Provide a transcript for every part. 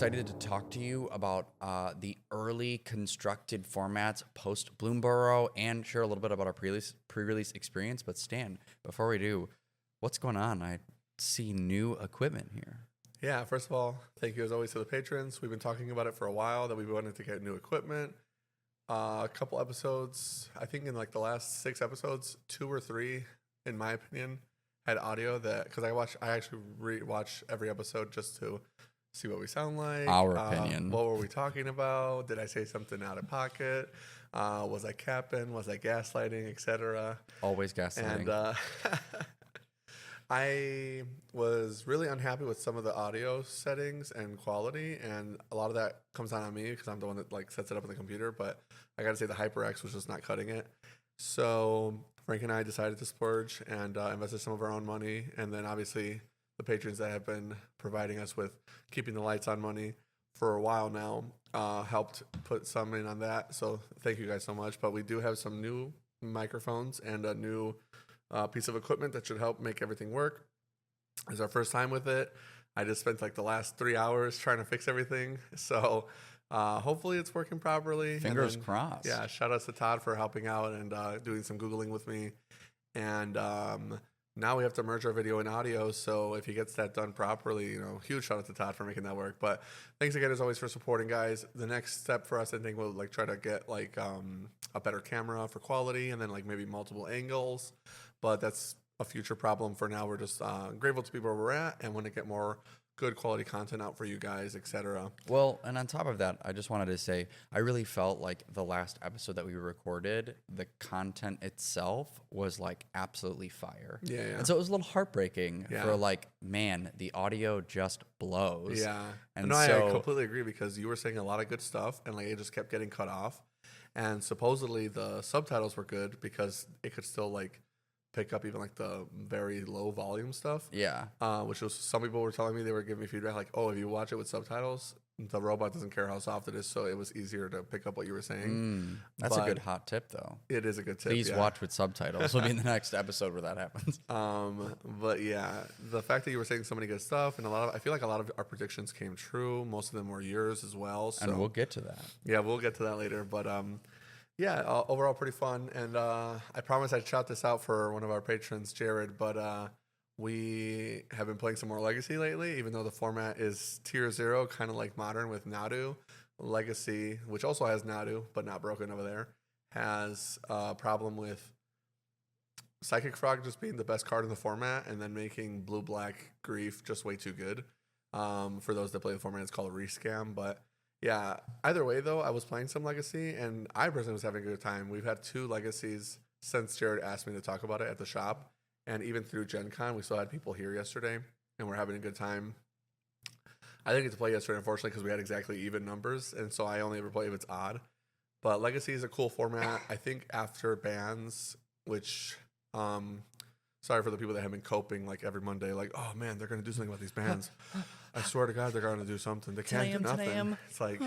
excited to talk to you about the early constructed formats post Bloomburrow and share a little bit about our pre-release experience. But Stan, before we do, what's going on? I see new equipment here. Yeah, first of all, thank you as always to the patrons. We've been talking about it for a while that we wanted to get new equipment. A couple episodes, I think in like the last 6 episodes, 2 or 3, in my opinion, had audio that, because I actually rewatch every episode just to see what we sound like. Our opinion. What were we talking about? Did I say something out of pocket? Was I capping? Was I gaslighting, etc.? Always gaslighting. And I was really unhappy with some of the audio settings and quality, and a lot of that comes down on me because I'm the one that like sets it up on the computer. But I got to say the HyperX was just not cutting it. So Frank and I decided to splurge and invested some of our own money, and then obviously the patrons that have been providing us with keeping the lights on money for a while now helped put some in on that. So thank you guys so much. But we do have some new microphones and a new piece of equipment that should help make everything work. It's our first time with it. I just spent like the last 3 hours trying to fix everything. So hopefully it's working properly. Fingers crossed. Yeah, shout out to Todd for helping out and doing some Googling with me. And now we have to merge our video and audio. So if he gets that done properly, huge shout out to Todd for making that work. But thanks again as always for supporting, guys. The next step for us, I think, we'll like try to get like a better camera for quality and then like maybe multiple angles. But that's a future problem. For now, we're just grateful to be where we're at and want to get more good quality content out for you guys, etc. Well, and on top of that, I just wanted to say, I really felt like the last episode that we recorded, the content itself was like absolutely fire. Yeah. And so it was a little heartbreaking for like, man, the audio just blows. Yeah. And no, so, I completely agree because you were saying a lot of good stuff and like it just kept getting cut off. And supposedly the subtitles were good because it could still like pick up even like the very low volume stuff. Yeah. Which was, some people were telling me, they were giving me feedback like, oh, if you watch it with subtitles, the robot doesn't care how soft it is, so it was easier to pick up what you were saying. That's a good hot tip, though. It is a good tip. Please watch with subtitles. We'll be in the next episode where that happens. But yeah, the fact that you were saying so many good stuff, and I feel like a lot of our predictions came true. Most of them were yours as well. So. And we'll get to that. Yeah, we'll get to that later. But yeah, overall pretty fun. And I promise I'd shout this out for one of our patrons, Jared, but we have been playing some more Legacy lately, even though the format is tier 0, kind of like Modern with Nadu. Legacy, which also has Nadu, but not broken over there, has a problem with Psychic Frog just being the best card in the format and then making Blue-Black Grief just way too good. For those that play the format, it's called a rescam, but yeah, either way, though, I was playing some Legacy, and I personally was having a good time. We've had 2 Legacies since Jared asked me to talk about it at the shop, and even through Gen Con, we still had people here yesterday, and we're having a good time. I didn't get to play yesterday, unfortunately, because we had exactly even numbers, and so I only ever play if it's odd. But Legacy is a cool format. I think after bans, which... sorry for the people that have been coping like every Monday, like, oh man, they're going to do something about these bans. I swear to God, they're going to do something. They can't do nothing. It's like,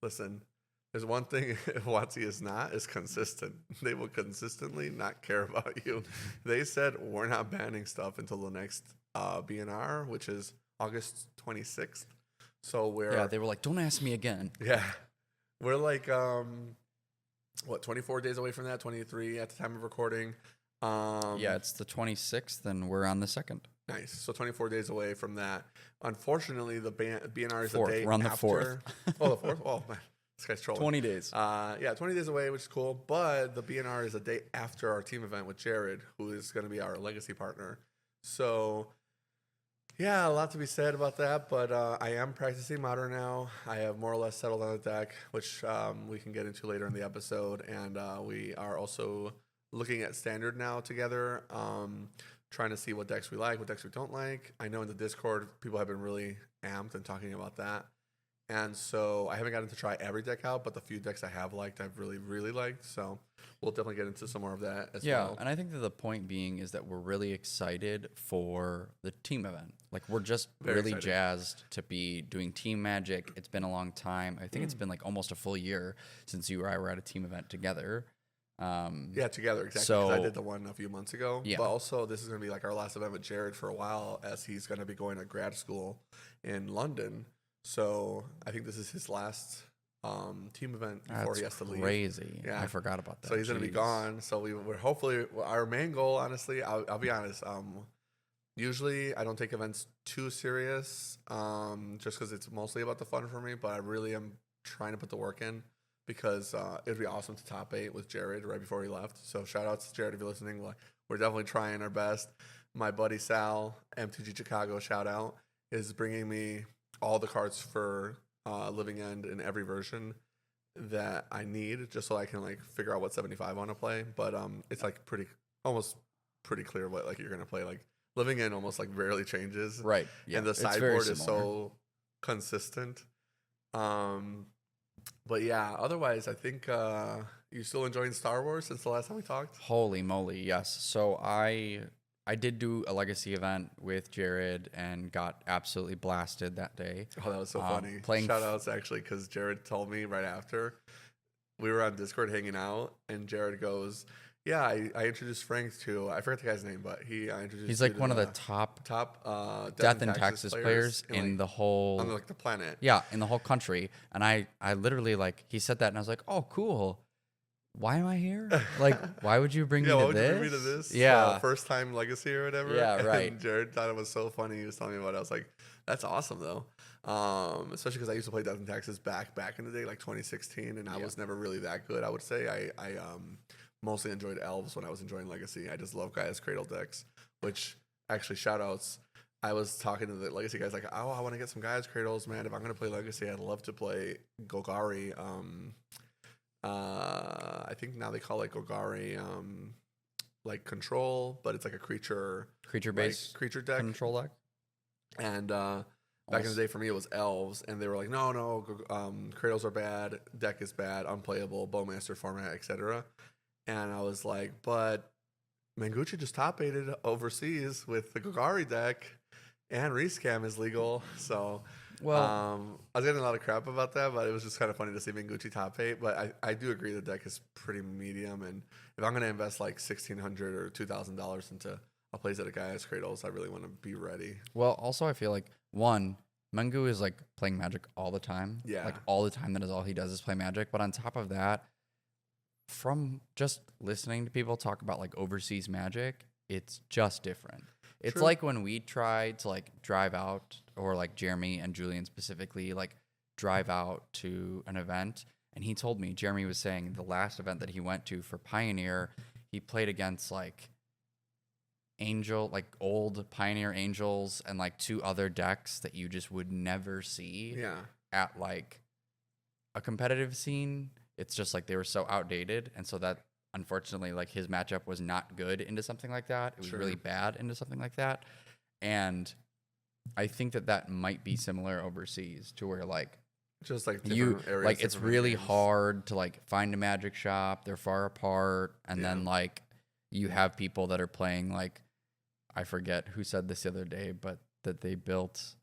listen, there's one thing WotC is not, is consistent. They will consistently not care about you. They said, we're not banning stuff until the next BNR, which is August 26th. So they were like, don't ask me again. Yeah. We're like, 24 days away from that, 23 at the time of recording. Yeah, it's the 26th, and we're on the 2nd. Nice. So 24 days away from that. Unfortunately, the BNR is 4th. the day We're on the after. 4th. Oh, the 4th? Oh, man. This guy's trolling. 20 days. Yeah, 20 days away, which is cool. But the BNR is a day after our team event with Jared, who is going to be our Legacy partner. So, yeah, a lot to be said about that. But I am practicing Modern now. I have more or less settled on the deck, which we can get into later in the episode. And we are also looking at Standard now together, trying to see what decks we like, what decks we don't like. I know in the Discord, people have been really amped and talking about that. And so I haven't gotten to try every deck out, but the few decks I have liked, I've really, really liked. So we'll definitely get into some more of that as well. Yeah, and I think that the point being is that we're really excited for the team event. Like, we're just really jazzed to be doing Team Magic. It's been a long time. I think it's been like almost a full year since you or I were at a team event together. Yeah, together, exactly. So, I did the one a few months ago. Yeah. But also, this is going to be like our last event with Jared for a while, as he's going to be going to grad school in London. So I think this is his last team event before he has to leave. Crazy. Yeah. I forgot about that. So he's going to be Jeez. gone. So we're hopefully, our main goal, honestly, I'll be honest. Usually I don't take events too serious, just because it's mostly about the fun for me. But I really am trying to put the work in because it'd be awesome to top 8 with Jared right before he left. So shout out to Jared if you're listening. We're definitely trying our best. My buddy Sal, M2G Chicago, shout out, is bringing me all the cards for Living End in every version that I need, just so I can like figure out what 75 I want to play. But it's like almost pretty clear what like you're gonna play. Like Living End almost like rarely changes, Right. Yeah. and the it's very sideboard is similar. so consistent. But yeah, otherwise I think you still enjoying Star Wars since the last time we talked. Holy moly, yes. So I did do a legacy event with Jared and got absolutely blasted that day. Oh, that was so funny. Playing Shout outs actually, because Jared told me right after we were on Discord hanging out, and Jared goes, "Yeah, I introduced Frank to I forget the guy's name, but I introduced. He's you like to one of the top Death and Taxes players in like, the whole on like the planet." yeah, in the whole country. And I literally like he said that and I was like, "Oh, cool. Why am I here? Like, why would you bring me Yeah, to why would this? you bring me to this? Yeah, First time legacy or whatever. Yeah, right. And Jared thought it was so funny. He was telling me about it. I was like, that's awesome though. Especially because I used to play Death and Taxes back in the day, like 2016, and I was never really that good. I would say I mostly enjoyed Elves when I was enjoying Legacy. I just love Gaia's Cradle decks, which actually shout outs. I was talking to the Legacy guys like, oh, I want to get some Gaia's Cradles, man. If I'm gonna play Legacy, I'd love to play Golgari. I think now they call it Golgari like control, but it's like a creature based creature deck. control deck. And back in the day for me it was Elves, and they were like, no, Cradles are bad, deck is bad, unplayable, Bowmaster format, etc. And I was like, but Manguchi just top 8'd overseas with the Golgari deck, and Rescam is legal. So Well, I was getting a lot of crap about that, but it was just kind of funny to see Manguchi top 8. But I do agree the deck is pretty medium, and if I'm going to invest like $1,600 or $2,000 into a playset of Gaia's Cradles, I really want to be ready. well, also I feel like one, Mengu is like playing Magic all the time. Yeah. Like all the time. That is all he does is play Magic. But on top of that, from just listening to people talk about like overseas Magic, it's just different. It's True. like when we tried to like drive out, or like Jeremy and Julian specifically, like drive out to an event. And he told me, Jeremy was saying the last event that he went to for Pioneer, he played against like old Pioneer Angels and like 2 other decks that you just would never see Yeah. at like a competitive scene. It's just like they were so outdated. And so that unfortunately, like his matchup was not good into something like that. It was Sure. really bad into something like that. And I think that might be similar overseas, to where like Just like you different areas, like it's different really games. hard to like find a Magic shop. They're far apart, and then Yeah. like you have people that are playing like, I forget who said this the other day, but that they built.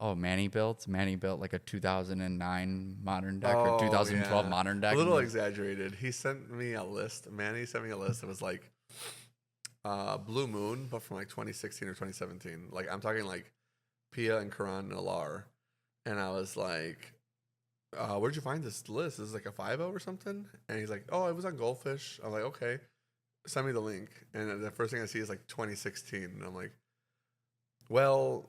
Oh, Manny built like a 2009 modern deck or 2012 yeah. modern deck. A little and exaggerated. He sent me a list. Manny sent me a list. It was like Blue Moon, but from like 2016 or 2017. Like I'm talking like Pia and Karan and Alar. And I was like, where'd you find this list? Is this like a 5-0 or something? And he's like, oh, it was on Goldfish. I'm like, okay, send me the link. And the first thing I see is like 2016. And I'm like, well,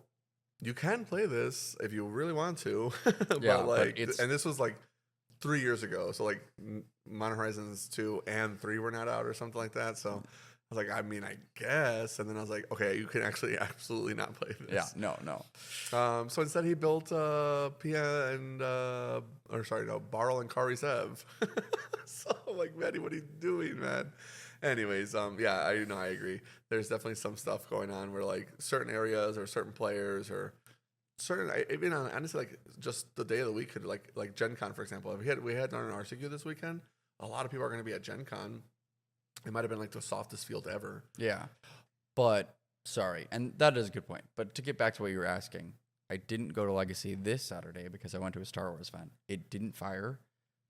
you can play this if you really want to. Yeah, but but like, it's- and this was like 3 years ago. So like Modern Horizons 2 and 3 were not out or something like that. So I was like, I mean, I guess. And then I was like, okay, you can actually absolutely not play this. Yeah, no. So instead he built Pia and Barl and Kari Sev. So I'm like, Maddie, what are you doing, man? Anyways, yeah, I agree. There's definitely some stuff going on where like certain areas or certain players or certain, even honestly, like just the day of the week could like Gen Con, for example. If we had an RCQ this weekend, a lot of people are going to be at Gen Con. It might have been like the softest field ever. Yeah. But sorry, and that is a good point. But to get back to what you were asking, I didn't go to Legacy this Saturday because I went to a Star Wars event. It didn't fire,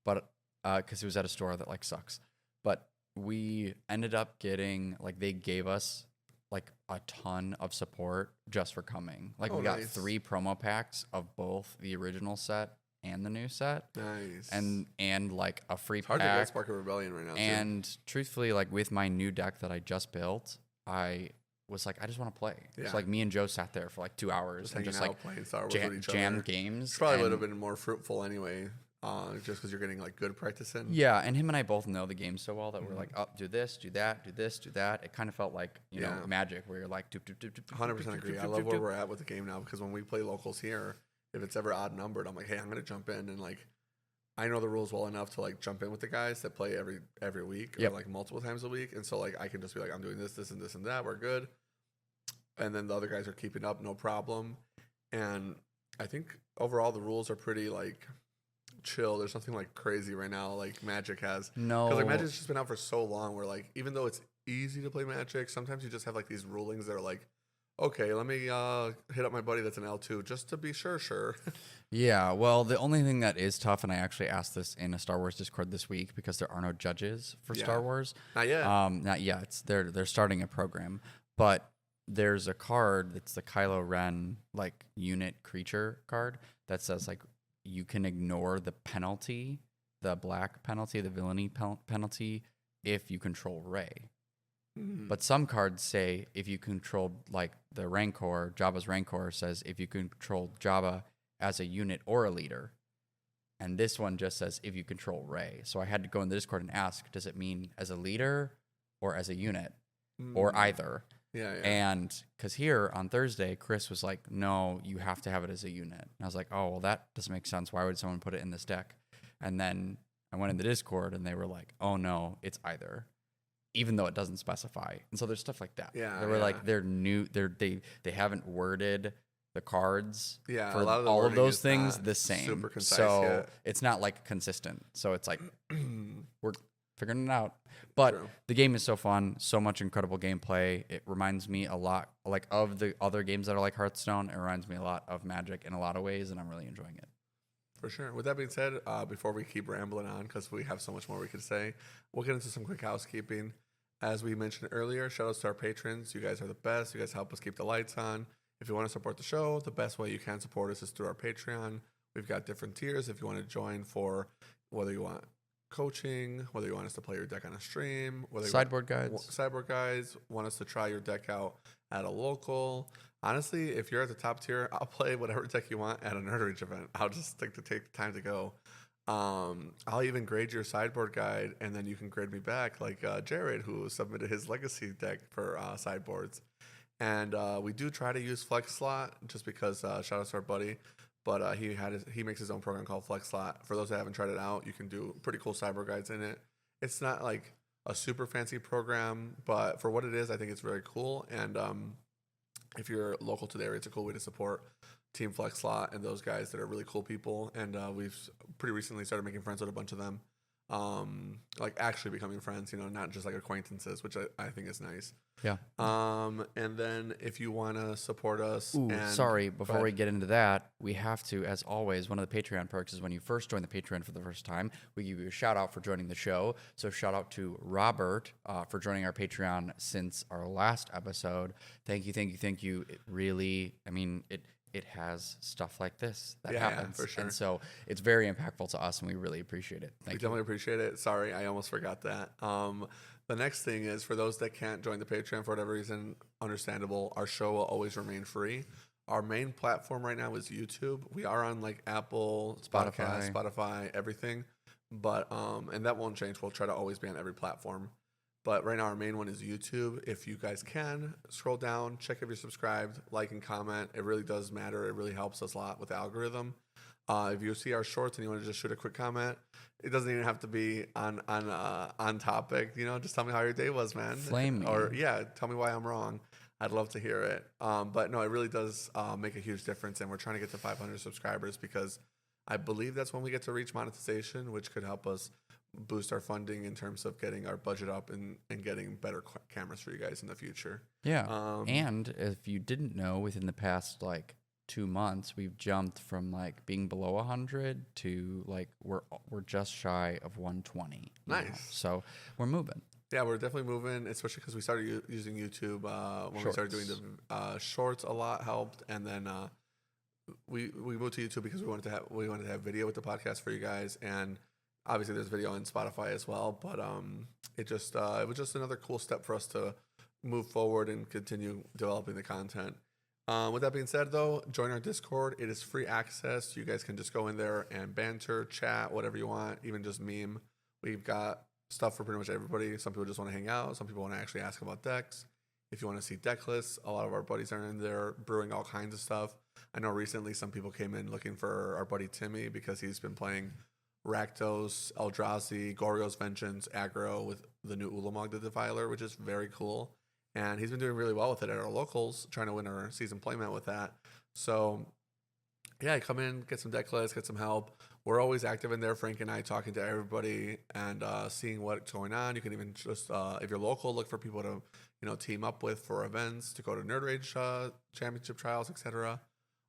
but because it was at a store that like sucks. But we ended up getting like they gave us like a ton of support just for coming. Like Oh, we got nice. 3 promo packs of both the original set and the new set, Nice. and like a free It's hard to get pack. Spark of Rebellion right now, too. And truthfully, like with my new deck that I just built, I was like, I just want to play. Yeah. So like me and Joe sat there for like 2 hours and hanging just out, like playing Star Wars with each jammed other. games. Probably would and- have been more fruitful anyway, just because you're getting like good practice in. Yeah, and him and I both know the game so well that we're Mm-hmm. like, oh, do this, do that, do this, do that. It kind of felt like, you know, Yeah. Magic, where you're like, doop, doop, doop, doop, doop, 100% doop, agree. doop, I doop, love doop, where doop. we're at with the game now, because when we play locals here, if it's ever odd numbered, I'm like, hey, I'm gonna jump in, and like I know the rules well enough to like jump in with the guys that play every week Yep. or like multiple times a week, and so like I can just be like, I'm doing this, this, and this, and that. We're good, and then the other guys are keeping up, no problem. And I think overall the rules are pretty like chill. There's nothing like crazy right now like Magic has. No. Because like Magic's just been out for so long, where like even though it's easy to play Magic, sometimes you just have like these rulings that are like, okay, let me hit up my buddy that's an L2 just to be sure. Yeah, well, the only thing that is tough, and I actually asked this in a Star Wars Discord this week because there are no judges for Yeah. Star Wars. Not yet. Not yet. They're starting a program, but there's a card that's the Kylo Ren like unit creature card that says like you can ignore the penalty, the black penalty, the villainy penalty if you control Rey. Mhm. But some cards say if you control like the Rancor, Jabba's Rancor says if you control Jabba as a unit or a leader. And this one just says if you control Rey. So I had to go in the Discord and ask, does it mean as a leader or as a unit or Mm. either? Yeah. And because here on Thursday, Chris was like, no, you have to have it as a unit. And I was like, oh, well, that doesn't make sense. Why would someone put it in this deck? And then I went in the Discord and they were like, oh, no, it's either, even though it doesn't specify. And so there's stuff like that. Yeah, They were yeah. like, they haven't worded the cards Yeah, for a lot of the all of wording those is things not the same. super concise so yet. it's not like consistent. So it's like, we're figuring it out. But True. the game is so fun, so much incredible gameplay. It reminds me a lot like of the other games that are like Hearthstone. It reminds me a lot of Magic in a lot of ways, and I'm really enjoying it. For sure. With that being said, before we keep rambling on, because we have so much more we could say, we'll get into some quick housekeeping. As we mentioned earlier, shout outs to our patrons. You guys are the best. You guys help us keep the lights on. If you want to support the show, the best way you can support us is through our Patreon. We've got different tiers if you want to join for whether you want coaching, whether you want us to play your deck on a stream, whether you Sideboard guides. Cyborg guys want us to try your deck out at a local. Honestly, if you're at the top tier, I'll play whatever deck you want at a Nerd Rage event. I'll just take the time to go. I'll even grade your sideboard guide, and then you can grade me back, like Jared, who submitted his legacy deck for sideboards. And we do try to use Flex Slot just because shout out to our buddy. But he makes his own program called Flex Slot. For those that haven't tried it out, you can do pretty cool cyber guides in it. It's not like a super fancy program, but for what it is, I think it's very cool. And if you're local to the area, it's a cool way to support Team Flex Slot and those guys that are really cool people. And we've pretty recently started making friends with a bunch of them, like actually becoming friends, not just like acquaintances, which I think is nice. Yeah. And then if you want to support us. Ooh, and sorry. go Before ahead. we get into that, we have to, as always, one of the Patreon perks is when you first join the Patreon for the first time, we give you a shout out for joining the show. So shout out to Robert for joining our Patreon since our last episode. Thank you, thank you, thank you. It really, it has stuff like this that Yeah, happens. for sure. And so it's very impactful to us, and we really appreciate it. We Thank you. definitely appreciate it. Sorry, I almost forgot that. The next thing is, for those that can't join the Patreon for whatever reason, understandable, our show will always remain free. Our main platform right now is YouTube. We are on like Apple, Spotify, everything. But and that won't change. We'll try to always be on every platform. But right now our main one is YouTube. If you guys can, scroll down, check if you're subscribed, like and comment. It really does matter. It really helps us a lot with the algorithm. If you see our shorts and you want to just shoot a quick comment, it doesn't even have to be on topic. Just tell me how your day was, man. Flame me. Or tell me why I'm wrong. I'd love to hear it. But no, it really does make a huge difference, and we're trying to get to 500 subscribers because I believe that's when we get to reach monetization, which could help us boost our funding in terms of getting our budget up and getting better cameras for you guys in the future. Yeah. And if you didn't know, within the past 2 months, we've jumped from being below 100 to we're just shy of 120. now. Nice. So we're moving. Yeah, we're definitely moving, especially because we started using YouTube when we started doing the shorts. A lot helped, and then we moved to YouTube because we wanted to have video with the podcast for you guys, and obviously there's video on Spotify as well. But it was just another cool step for us to move forward and continue developing the content. With that being said, though, join our Discord. It is free access. You guys can just go in there and banter, chat, whatever you want, even just meme. We've got stuff for pretty much everybody. Some people just want to hang out. Some people want to actually ask about decks. If you want to see deck lists, a lot of our buddies are in there brewing all kinds of stuff. I know recently some people came in looking for our buddy Timmy because he's been playing Rakdos, Eldrazi, Goryo's Vengeance, aggro with the new Ulamog the Defiler, which is very cool. And he's been doing really well with it at our locals, trying to win our season playmat with that. So, yeah, come in, get some deck lists, get some help. We're always active in there, Frank and I, talking to everybody and seeing what's going on. You can even just, if you're local, look for people to, team up with for events, to go to Nerd Rage championship trials, etc.,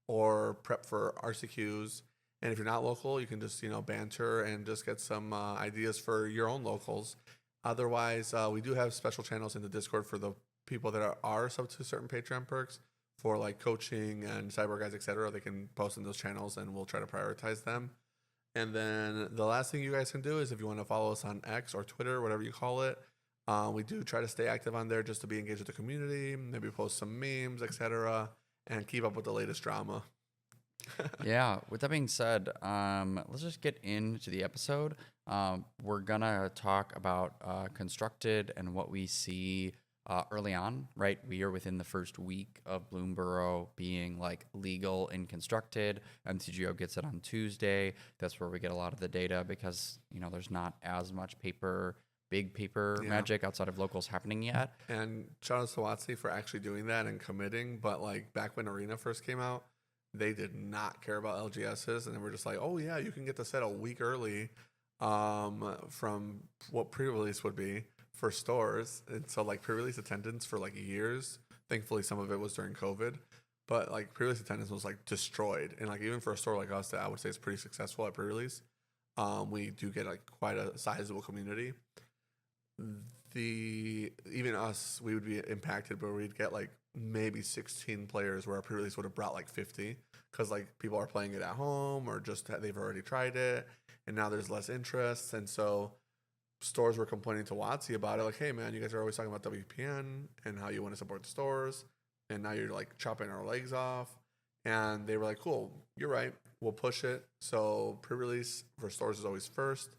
or prep for RCQs. And if you're not local, you can just, banter and just get some ideas for your own locals. Otherwise, we do have special channels in the Discord for the people that are sub to certain Patreon perks for like coaching and cyber guys, etc. They can post in those channels and we'll try to prioritize them. And then the last thing you guys can do is if you want to follow us on X or Twitter, whatever you call it, we do try to stay active on there just to be engaged with the community, maybe post some memes, etc., and keep up with the latest drama. Yeah. With that being said, let's just get into the episode. We're gonna talk about Constructed and what we see early on. Right, we are within the first week of Bloomburrow being like legal and Constructed. MTGO gets it on Tuesday. That's where we get a lot of the data because there's not as much big paper magic outside of locals happening yet. And shout out to Watsy for actually doing that and committing. But like back when Arena first came out, they did not care about LGSs, and they were just like, oh yeah, you can get the set a week early from what pre-release would be for stores. And so like pre-release attendance for like years, thankfully some of it was during COVID, but like pre-release attendance was like destroyed. And like even for a store like us that I would say is pretty successful at pre-release, we do get like quite a sizable community. Even us, we would be impacted, but we'd get like maybe 16 players where our pre-release would have brought like 50 because like people are playing it at home or just they've already tried it and now there's less interest. And so stores were complaining to Watsy about it, like, hey man, you guys are always talking about WPN and how you want to support the stores, and now you're like chopping our legs off. And they were like, cool, you're right, we'll push it. So pre-release for stores is always first,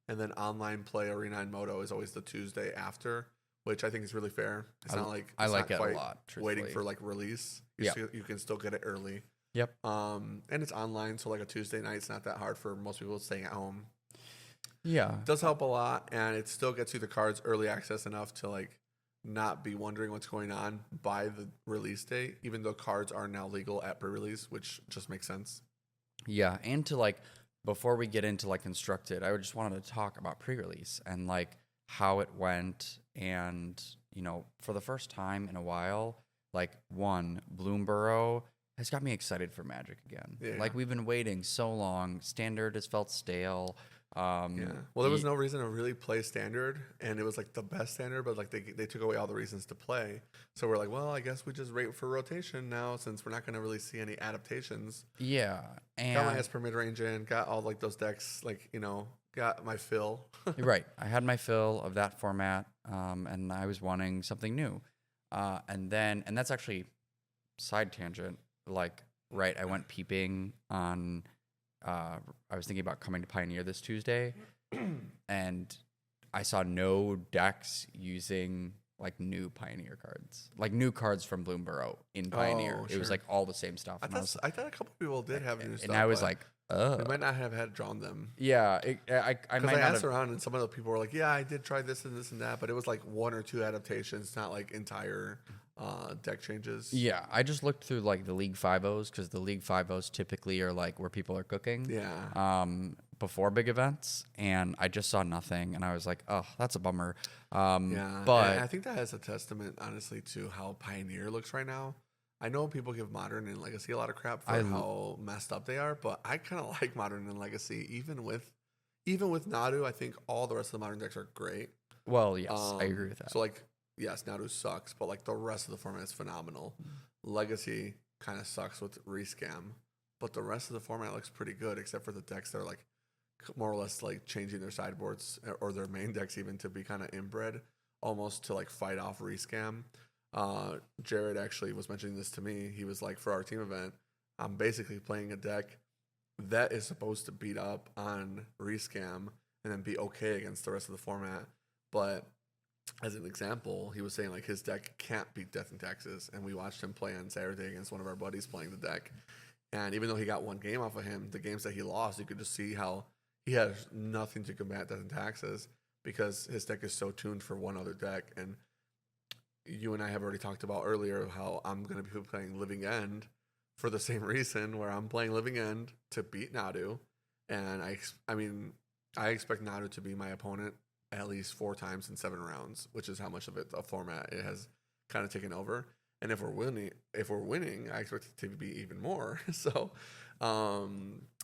and then online play, Arena and Moto, is always the Tuesday after, which I think is really fair. It's not like I like it a lot. Waiting for like release. You can still get it early. Yep. And it's online, so like a Tuesday night, it's not that hard for most people staying at home. Yeah. It does help a lot, and it still gets you the cards early access enough to like not be wondering what's going on by the release date, even though cards are now legal at pre-release, which just makes sense. Yeah, and to like before we get into like Constructed, I just wanted to talk about pre-release and like how it went. And for the first time in a while, like Bloomburrow has got me excited for Magic again. Yeah. Like we've been waiting so long. Standard has felt stale. Well, there was no reason to really play Standard, and it was like the best Standard, but like they took away all the reasons to play. So we're like, well, I guess we just wait for rotation now, since we're not going to really see any adaptations. Yeah, and got my Esper mid-range in, got all like those decks, like got my fill. Right, I had my fill of that format, and I was wanting something new, and that's actually side tangent. Like, right, I went peeping on. I was thinking about coming to Pioneer this Tuesday, and I saw no decks using like new Pioneer cards, like new cards from Bloomburrow in Pioneer. It was like all the same stuff. I thought a couple people did have new stuff, and I was like, they might not have had drawn them. Yeah, I asked around, and some of the people were like, yeah, I did try this and that, but it was like one or two adaptations, not like entire deck changes. Yeah, I just looked through like the League 5.0s because the League 5.0s typically are like where people are cooking. Yeah. Before big events, and I just saw nothing, and I was like, oh, that's a bummer. Yeah, but and I think that has a testament, honestly, to how Pioneer looks right now. I know people give Modern and Legacy a lot of crap for how messed up they are, but I kind of like Modern and Legacy, even with Nadu. I think all the rest of the Modern decks are great. Well, yes, I agree with that. So like, yes, Nadu sucks, but like the rest of the format is phenomenal. Legacy kind of sucks with rescam, but the rest of the format looks pretty good, except for the decks that are like more or less like changing their sideboards or their main decks even to be kind of inbred, almost to like fight off rescam. Jared actually was mentioning this to me. He was like, for our team event, I'm basically playing a deck that is supposed to beat up on rescam and then be okay against the rest of the format. But as an example, he was saying like his deck can't beat Death and Taxes, and we watched him play on Saturday against one of our buddies playing the deck. And even though he got one game off of him, the games that he lost, you could just see how he has nothing to combat Death and Taxes because his deck is so tuned for one other deck. And you and I have already talked about earlier how I'm going to be playing Living End for the same reason, where I'm playing Living End to beat Nadu. And I mean, I expect Nadu to be my opponent at least 4 times in 7 rounds, which is how much of it a format it has kind of taken over. And if we're winning, I expect it to be even more. So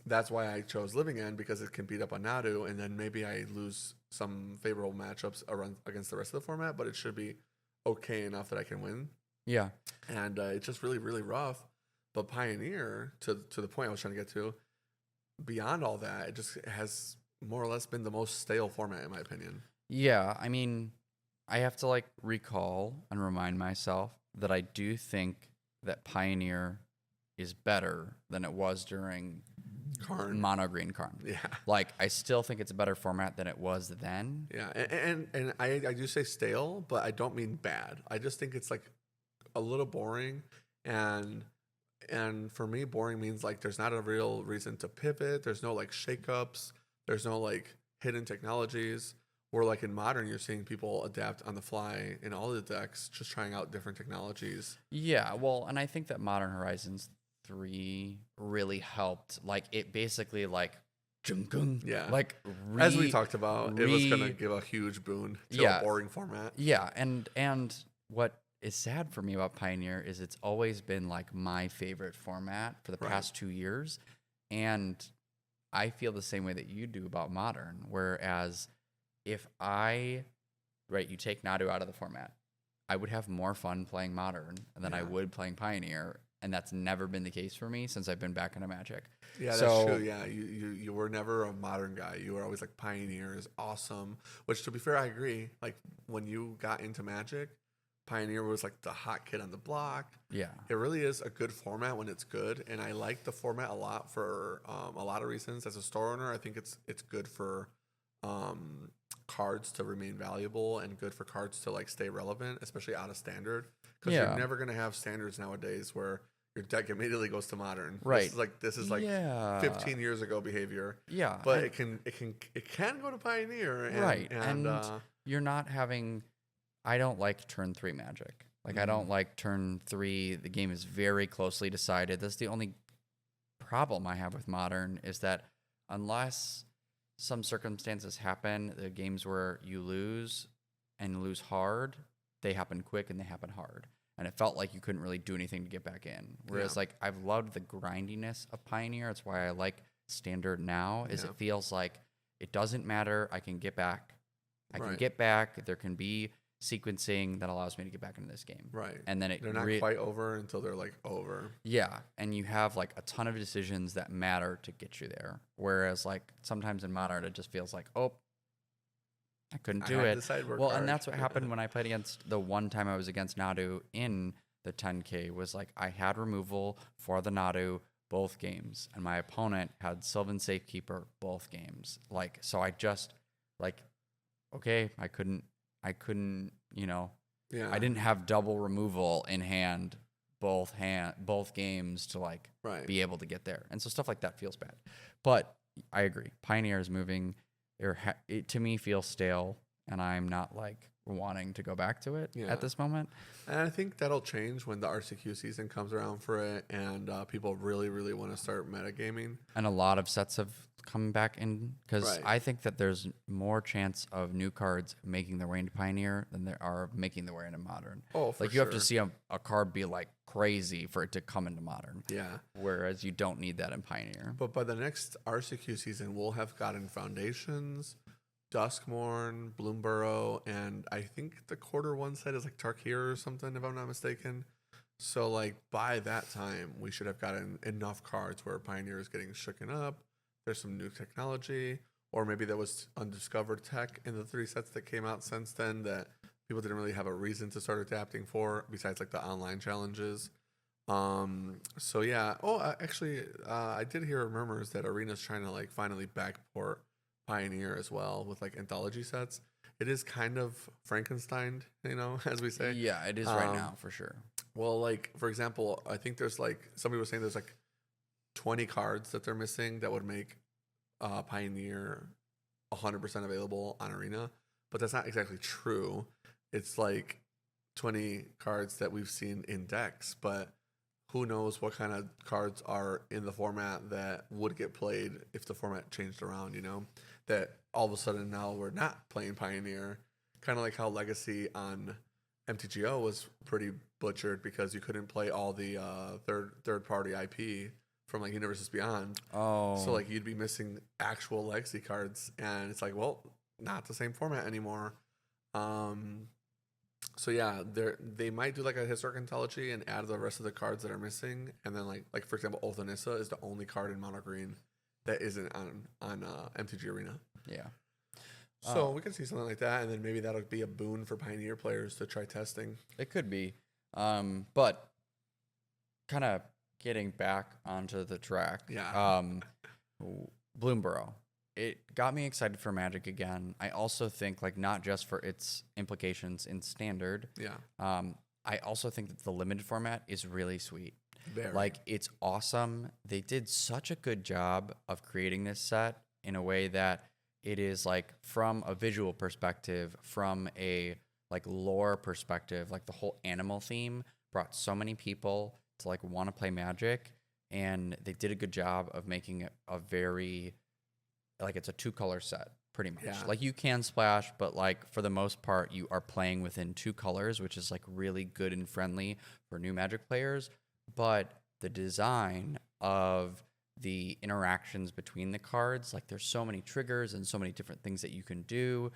that's why I chose Living End, because it can beat up on Nadu, and then maybe I lose some favorable matchups against the rest of the format, but it should be okay enough that I can win. Yeah. And it's just really, really rough. But Pioneer, to the point I was trying to get to, beyond all that, it just has more or less been the most stale format, in my opinion. Yeah, I mean, I have to like recall and remind myself that I do think that Pioneer is better than it was during Karn. Mono Green Karn. Yeah. Like, I still think it's a better format than it was then. Yeah, and I do say stale, but I don't mean bad. I just think it's like a little boring, and for me, boring means like there's not a real reason to pivot. There's no like shakeups. There's no like hidden technologies. Where like in Modern, you're seeing people adapt on the fly in all the decks, just trying out different technologies. Yeah, well, and I think that Modern Horizons 3 really helped. Like, it basically like, Yeah, like as we talked about, it was gonna give a huge boon to a boring format. Yeah, and what is sad for me about Pioneer is it's always been like my favorite format for the past 2 years, and I feel the same way that you do about Modern. Whereas if you take Nadu out of the format, I would have more fun playing Modern than I would playing Pioneer, and that's never been the case for me since I've been back into Magic. Yeah, that's true. Yeah, you were never a Modern guy. You were always like, Pioneer is awesome. Which, to be fair, I agree. Like, when you got into Magic, Pioneer was like the hot kid on the block. Yeah. It really is a good format when it's good, and I like the format a lot for a lot of reasons. As a store owner, I think it's good for cards to remain valuable and good for cards to like stay relevant, especially out of Standard, because you're never going to have Standards nowadays where your deck immediately goes to Modern. Right. This is like 15 years ago behavior. Yeah. But it can go to Pioneer. And, And you're not having. I don't like turn 3 Magic. Like, I don't like turn 3. The game is very closely decided. That's the only problem I have with Modern, is that unless some circumstances happen, the games where you lose and lose hard, they happen quick and they happen hard. And it felt like you couldn't really do anything to get back in. Whereas, like, I've loved the grindiness of Pioneer. It's why I like Standard now, is it feels like it doesn't matter. I can get back. I can get back. There can be sequencing that allows me to get back into this game. Right. And then they're not quite over until they're like over. Yeah. And you have like a ton of decisions that matter to get you there. Whereas like sometimes in Modern, it just feels like, oh, I couldn't do it. Well, and that's what happened when I played against the one time I was against Nadu in the 10K, was like I had removal for the Nadu both games, and my opponent had Sylvan Safekeeper both games. Like, so I just like, okay, I couldn't, you know, I didn't have double removal in hand both games to like be able to get there. And so stuff like that feels bad. But I agree. Pioneer is moving. It to me feels stale, and I'm not like wanting to go back to it at this moment. And I think that'll change when the RCQ season comes around for it, and people really, really want to start metagaming. And a lot of sets have come back in, because I think that there's more chance of new cards making their way into Pioneer than there are of making their way into Modern. Oh, for like you have to see a card be like crazy for it to come into Modern. Yeah. Whereas you don't need that in Pioneer. But by the next RCQ season, we'll have gotten Foundations, Duskmorn, Bloomburrow, and I think the quarter one set is like Tarkir or something, if I'm not mistaken. So like by that time, we should have gotten enough cards where Pioneer is getting shooken up. There's some new technology, or maybe there was undiscovered tech in the 3 sets that came out since then that people didn't really have a reason to start adapting for, besides like the online challenges. So yeah. Oh, actually, I did hear murmurs that Arena's trying to like finally backport Pioneer as well with like anthology sets. It is kind of Frankenstein, as we say. Yeah, it is right now for sure. Well, like for example, I think there's like somebody was saying there's like 20 cards that they're missing that would make Pioneer 100% available on Arena, but that's not exactly true. It's like 20 cards that we've seen in decks, but who knows what kind of cards are in the format that would get played if the format changed around, that all of a sudden now we're not playing Pioneer. Kind of like how Legacy on MTGO was pretty butchered because you couldn't play all the third party IP from like Universes Beyond. Oh. So like you'd be missing actual Legacy cards, and it's like, well, not the same format anymore. So yeah, they might do like a historic anthology and add the rest of the cards that are missing, and then like for example, Oath of Nissa is the only card in Mono Green that isn't on MTG Arena. Yeah. So we could see something like that, and then maybe that'll be a boon for Pioneer players to try testing. It could be. But kind of getting back onto the track. Yeah. Bloomburrow. It got me excited for Magic again. I also think like not just for its implications in Standard. Yeah. I also think that the limited format is really sweet. Very. Like it's awesome. They did such a good job of creating this set in a way that it is like from a visual perspective, from a like lore perspective, like the whole animal theme brought so many people to like want to play Magic, and they did a good job of making it a very like it's a 2-color set pretty much. Yeah. Like you can splash, but like for the most part you are playing within 2 colors, which is like really good and friendly for new Magic players. But the design of the interactions between the cards, like there's so many triggers and so many different things that you can do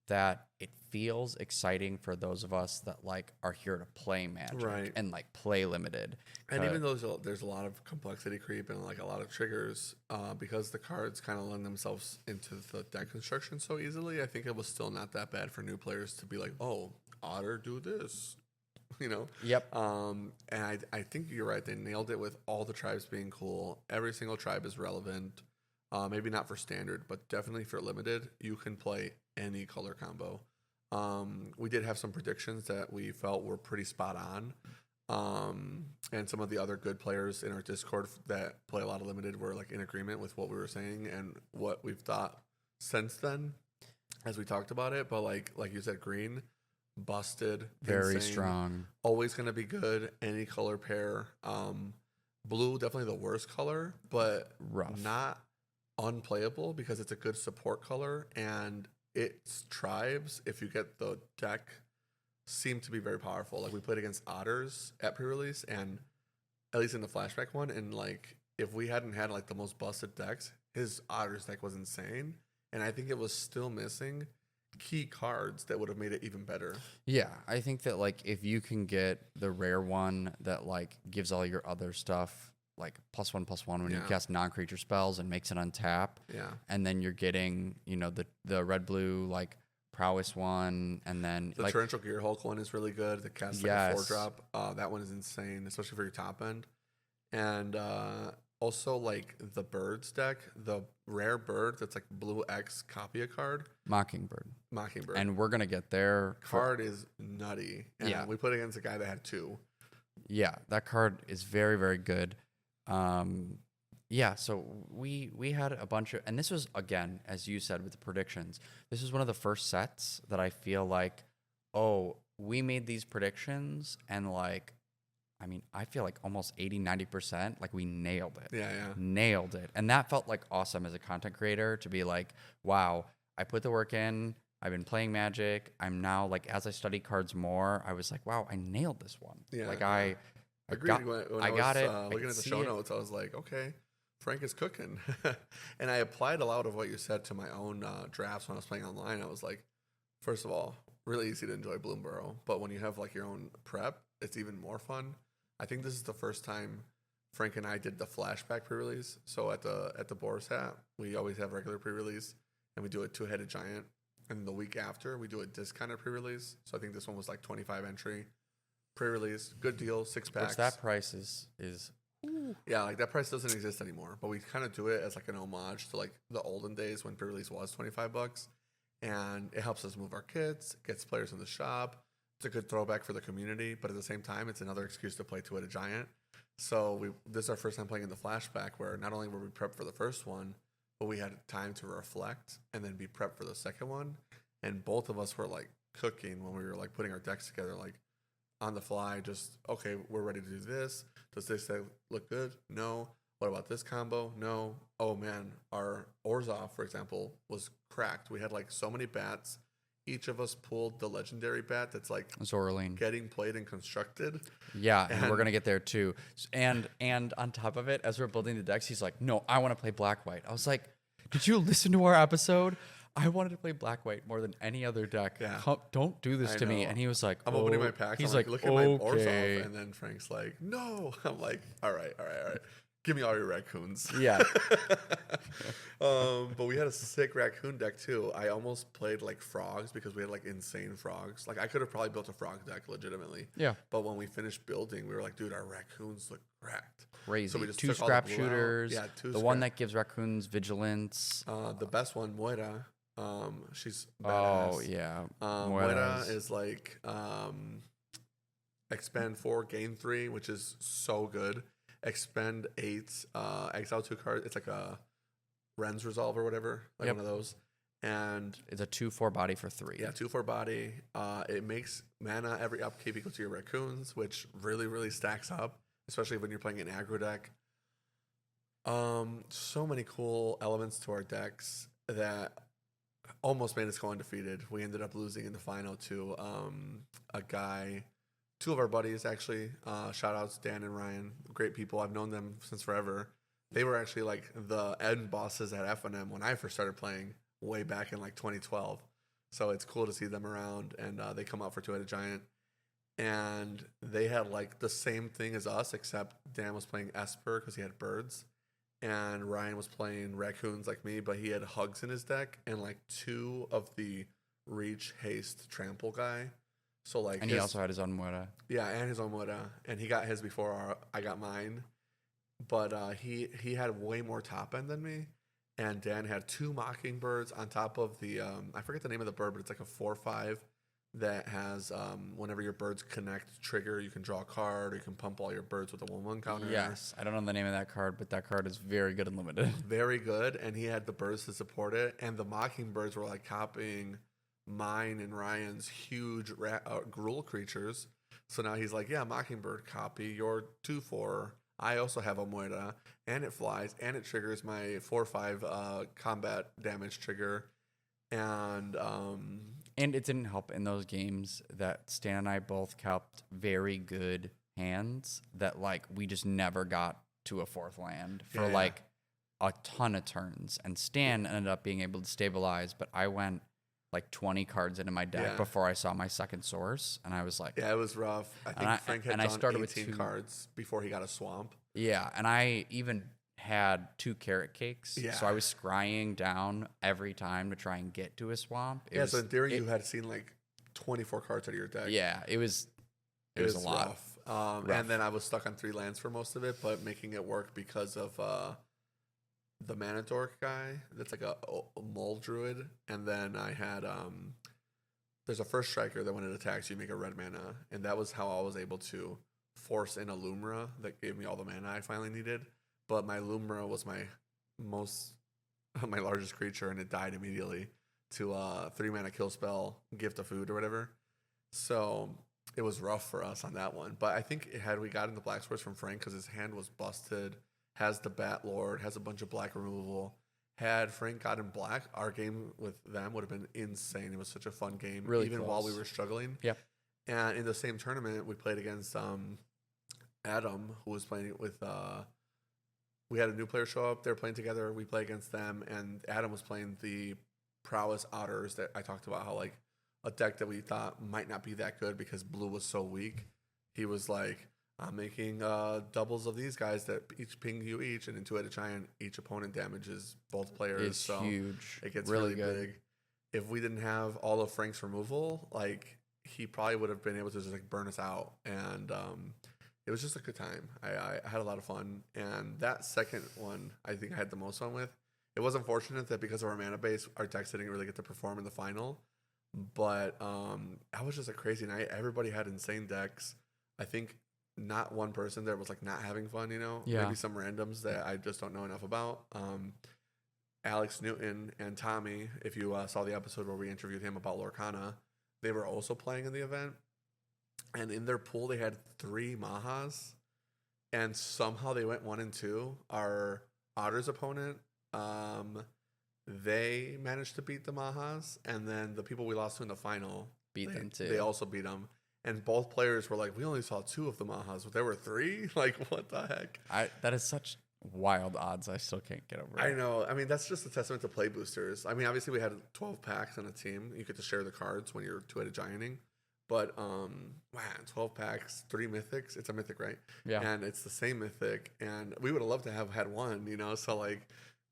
that it feels exciting for those of us that like are here to play Magic and like play limited. And even though there's a lot of complexity creep and like a lot of triggers, because the cards kind of lend themselves into the deck construction so easily, I think it was still not that bad for new players to be like, oh, Otter, do this. Yep. And I think you're right. They nailed it with all the tribes being cool. Every single tribe is relevant. Maybe not for Standard, but definitely for Limited. You can play any color combo. We did have some predictions that we felt were pretty spot on. And some of the other good players in our Discord that play a lot of Limited were like in agreement with what we were saying and what we've thought since then as we talked about it. But like you said, green, busted, very insane, strong, always going to be good, any color pair. Blue, definitely the worst color, but rough, not unplayable because it's a good support color, and its tribes, if you get the deck, seem to be very powerful. Like we played against Otters at pre-release, and at least in the flashback one, and like if we hadn't had like the most busted decks, his Otters deck was insane, and I think it was still missing key cards that would have made it even better. Yeah, I think that like if you can get the rare one that like gives all your other stuff like +1/+1 when you cast non-creature spells and makes it untap. Yeah. And then you're getting, the red blue like prowess one, and then the Torrential Gearhulk one is really good. The cast like a 4-drop. That one is insane, especially for your top end. And also like the birds deck, the rare bird that's like blue X copy a card. MockingBird. And we're gonna get there. Card is nutty. And we put against a guy that had 2. Yeah, that card is very, very good. So we had a bunch of, and this was again, as you said with the predictions, this was one of the first sets that I feel like, oh, we made these predictions and like, I mean, I feel like almost 80-90%, like we nailed it. Yeah. Nailed it. And that felt like awesome as a content creator to be like, wow, I put the work in. I've been playing Magic. I'm now like, as I study cards more, I was like, wow, I nailed this one. Yeah. Like I agreed. When I got it. Looking at the show notes, I was like, okay, Frank is cooking. And I applied a lot of what you said to my own drafts when I was playing online. I was like, first of all, really easy to enjoy Bloomburrow, but when you have like your own prep, it's even more fun. I think this is the first time Frank and I did the flashback pre-release. So at the Boar's Hat, we always have regular pre-release, and we do a two-headed giant. And the week after, we do a discounted pre-release. So I think this one was like 25 entry pre-release. Good deal, 6 packs. Which that price is Yeah, like that price doesn't exist anymore. But we kind of do it as like an homage to like the olden days when pre-release was $25, and it helps us move our kits, gets players in the shop. It's a good throwback for the community, but at the same time, it's another excuse to play two-headed giant. So this is our first time playing in the flashback, where not only were we prepped for the first one, but we had time to reflect and then be prepped for the second one. And both of us were like cooking when we were like putting our decks together, like on the fly. Just okay, we're ready to do this. Does this look good? No. What about this combo? No. Oh man, our Orzhov, for example, was cracked. We had like so many bats. Each of us pulled the legendary bat that's like Zoraline getting played and constructed. Yeah, and we're gonna get there too. And on top of it, as we're building the decks, he's like, "No, I want to play black white." I was like, "Did you listen to our episode? I wanted to play black white more than any other deck. Yeah. Don't do this to me." And he was like, I'm opening my packs. He's I'm like, look at my okay. Orzhov, and then Frank's like, "No." I'm like, all right. Give me all your raccoons. Yeah. But we had a sick raccoon deck too. I almost played like frogs because we had like insane frogs. Like I could have probably built a frog deck legitimately. Yeah. But when we finished building, we were like, dude, our raccoons look cracked. Crazy. So we just two took all scrap the blue out. shooters. Yeah, two the one that gives raccoons vigilance. The best one, Moira. She's badass. Oh yeah. Moira is like expend 4, gain 3, which is so good. Expend 8, exile 2 cards. It's like a Ren's Resolve or whatever, like one of those. And it's a 2/4 body for 3. Yeah, 2/4 body. It makes mana every upkeep equal to your raccoons, which really, really stacks up, especially when you're playing an aggro deck. So many cool elements to our decks that almost made us go undefeated. We ended up losing in the final to a guy. 2 of our buddies, actually. Shout outs, Dan and Ryan. Great people. I've known them since forever. They were actually like the end bosses at FNM when I first started playing way back in like 2012. So it's cool to see them around, and they come out for two-headed giant. And they had like the same thing as us, except Dan was playing Esper because he had birds. And Ryan was playing raccoons like me, but he had hugs in his deck and like 2 of the reach, haste, trample guy. So like, and he also had his own Moira. Yeah, and his own Moira, and he got his before I got mine. But he had way more top end than me, and Dan had 2 Mockingbirds on top of the I forget the name of the bird, but it's like a 4/5 that has whenever your birds connect trigger, you can draw a card, or you can pump all your birds with a 1/1 counter. Yes, I don't know the name of that card, but that card is very good and limited. Very good, and he had the birds to support it, and the Mockingbirds were like copying mine and Ryan's huge Gruul creatures. So now he's like, yeah, Mockingbird, copy your 2/4. I also have a Moira, and it flies, and it triggers my 4/5 combat damage trigger. And it didn't help in those games that Stan and I both kept very good hands that like we just never got to a 4th land for like a ton of turns. And Stan ended up being able to stabilize, but I went like 20 cards into my deck before I saw my second source, and I was like, yeah, it was rough. I think Frank had done 18 cards before he got a swamp. Yeah, and I even had 2 carrot cakes, so I was scrying down every time to try and get to a swamp. So in theory, you had seen like 24 cards out of your deck. Yeah, it was a lot. Rough. And then I was stuck on 3 lands for most of it, but making it work because of the Mana Dork guy that's like a mole druid, and then I had there's a first striker that when it attacks you make a red mana, and that was how I was able to force in a Lumra that gave me all the mana I finally needed. But my Lumra was my largest creature, and it died immediately to 3 mana kill spell, gift of food or whatever. So it was rough for us on that one. But I think had we gotten the Black Swords from Frank, because his hand was busted, has the Bat Lord, has a bunch of black removal. Had Frank gotten black, our game with them would have been insane. It was such a fun game, really even close. while we were struggling. Yep. And in the same tournament, we played against Adam, who was playing with we had a new player show up. They're playing together. We play against them, and Adam was playing the prowess otters that I talked about. How like a deck that we thought might not be that good because blue was so weak. He was like, I'm making doubles of these guys that each ping you each, and into it a giant. Each opponent damages both players. It's so huge. It gets really really good. big. If we didn't have all of Frank's removal, like he probably would have been able to just like burn us out. And it was just a good time. I had a lot of fun. And that second one, I think I had the most fun with. It was unfortunate that because of our mana base, our decks didn't really get to perform in the final. But that was just a crazy night. Everybody had insane decks. I think not one person there was like not having fun, you know? Yeah. Maybe some randoms that I just don't know enough about. Alex Newton and Tommy, if you saw the episode where we interviewed him about Lorcana, they were also playing in the event. And in their pool, they had 3 Mahas. And somehow they went 1 and 2. Our Otters opponent, they managed to beat the Mahas. And then the people we lost to in the final, Beat them too. They also beat them. And both players were like, we only saw 2 of the Mahas, but there were 3? Like, what the heck? That is such wild odds. I still can't get over it. I know. I mean, that's just a testament to play boosters. I mean, obviously we had 12 packs on a team. You get to share the cards when you're two-headed gianting. But, man, 12 packs, 3 mythics. It's a mythic, right? Yeah. And it's the same mythic. And we would have loved to have had 1, you know? So, like,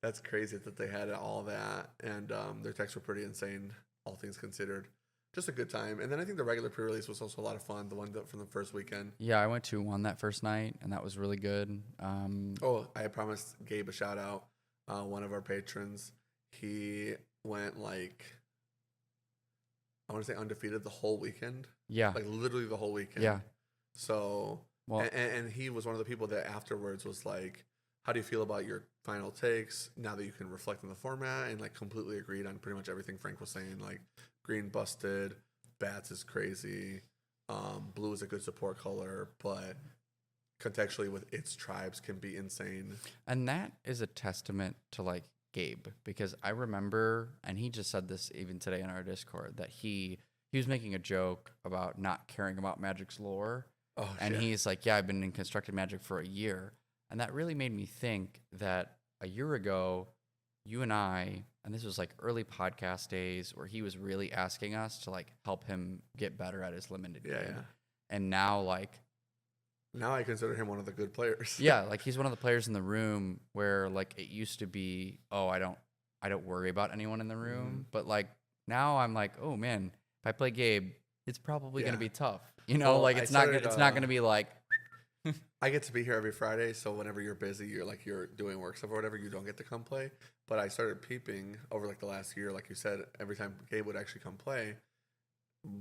that's crazy that they had all that. And their decks were pretty insane, all things considered. Just a good time. And then I think the regular pre-release was also a lot of fun, the one from the first weekend. Yeah, I went to one that first night, and that was really good. I promised Gabe a shout out. One of our patrons. He went like, I want to say undefeated the whole weekend. Yeah. Like literally the whole weekend. Yeah. So, Well, and he was one of the people that afterwards was like, how do you feel about your final takes now that you can reflect on the format? And like completely agreed on pretty much everything Frank was saying. Like green busted, bats is crazy, blue is a good support color, but contextually with its tribes can be insane. and that is a testament to like Gabe, because I remember, and he just said this even today in our Discord, that he was making a joke about not caring about Magic's lore. Oh, And shit. he's like, yeah, I've been in constructed Magic for a year. And that really made me think that a year ago, you and I, and this was like early podcast days where he was really asking us to like help him get better at his limited Yeah, game. yeah. And now like, Now I consider him one of the good players. yeah, like he's one of the players in the room where like it used to be, oh, I don't worry about anyone in the room. But like now I'm like, oh man, if I play Gabe, it's probably gonna Yeah. be tough. You know, Well, like I it's not started, not gonna be like, I get to be here every Friday, so whenever you're busy, you're doing work stuff or whatever, you don't get to come play. But I started peeping over like the last year, like you said, every time Gabe would actually come play,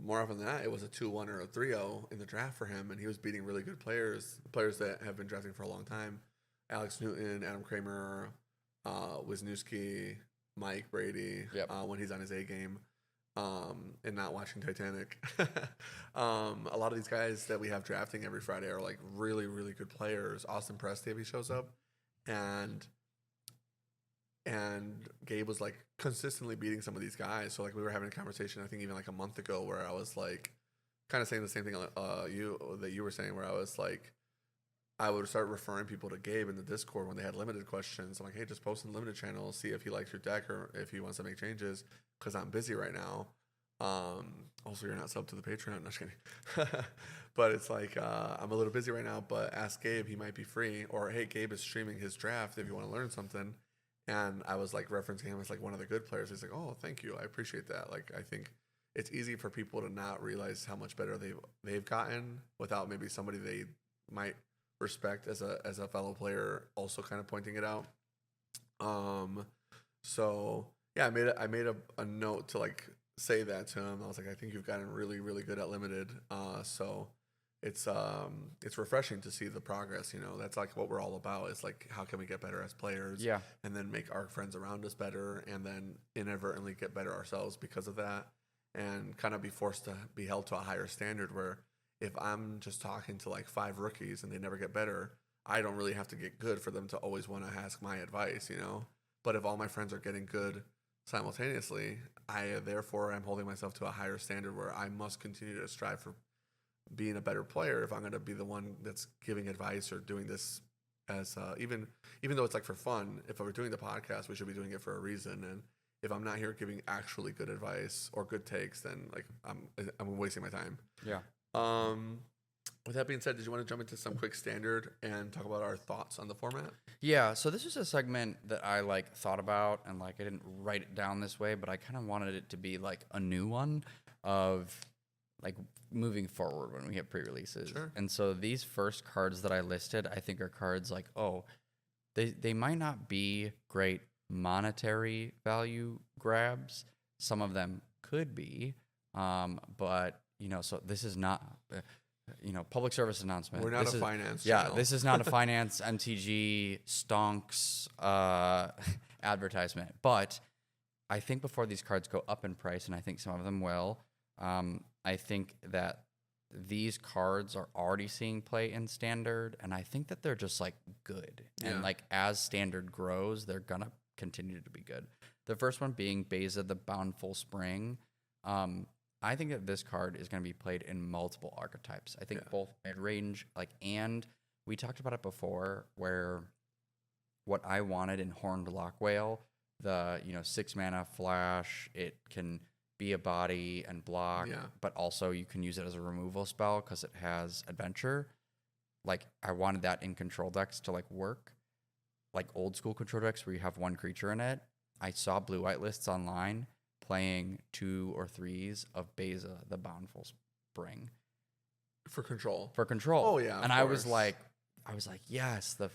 more often than not, it was a 2-1 or a 3-0 in the draft for him, and he was beating really good players that have been drafting for a long time. Alex Newton, Adam Kramer, Wisniewski, Mike Brady, Yep. when he's on his A game. And not watching Titanic. A lot of these guys that we have drafting every Friday are like really, really good players. Austin Presti, if he shows up, and Gabe was like consistently beating some of these guys. So like we were having a conversation, I think even like a month ago, where I was like kind of saying the same thing you were saying, where I was like, I would start referring people to Gabe in the Discord when they had limited questions. I'm like, hey, just post in the limited channel, see if he likes your deck or if he wants to make changes, because I'm busy right now. Also, you're not sub to the Patreon. I'm just kidding. But it's like, I'm a little busy right now, but ask Gabe, he might be free. Or, hey, Gabe is streaming his draft if you want to learn something. And I was like referencing him as like one of the good players. He's like, oh, thank you. I appreciate that. Like, I think it's easy for people to not realize how much better they've gotten without maybe somebody they might respect as a fellow player also kind of pointing it out. So yeah, I made a note to like say that to him. I was like, I think you've gotten really, really good at limited. So it's refreshing to see the progress. You know, that's like what we're all about. It's like, how can we get better as players? yeah, And then make our friends around us better, and then inadvertently get better ourselves because of that, and kind of be forced to be held to a higher standard where if I'm just talking to like 5 rookies and they never get better, I don't really have to get good for them to always want to ask my advice, you know? But if all my friends are getting good simultaneously, I therefore am holding myself to a higher standard where I must continue to strive for being a better player if I'm going to be the one that's giving advice or doing this as even though it's like for fun. If we're doing the podcast, we should be doing it for a reason. And if I'm not here giving actually good advice or good takes, then like I'm wasting my time. Yeah. With that being said, did you want to jump into some quick standard and talk about our thoughts on the format? Yeah, so this is a segment that I like thought about, and like I didn't write it down this way, but I kind of wanted it to be like a new one of like moving forward when we hit pre-releases. Sure. And so these first cards that I listed, I think are cards like, oh, they might not be great monetary value grabs. Some of them could be, but so this is not. Public service announcement. We're not this a is, finance Yeah, channel. this is not a finance MTG stonks advertisement. But I think before these cards go up in price, and I think some of them will, I think that these cards are already seeing play in Standard, and I think that they're just like good. Yeah. And like as Standard grows, they're gonna continue to be good. The first one being Beza the Bountiful Spring. I think that this card is going to be played in multiple archetypes. I think both mid-range, and we talked about it before, where what I wanted in Horned Lock Whale, the 6 mana flash, it can be a body and block, but also you can use it as a removal spell because it has adventure. Like I wanted that in control decks to like work, like old school control decks where you have one creature in it. I saw blue-white lists online playing 2 or 3s of Beza the Bountiful Spring for control. Oh yeah, and I was like, yes, the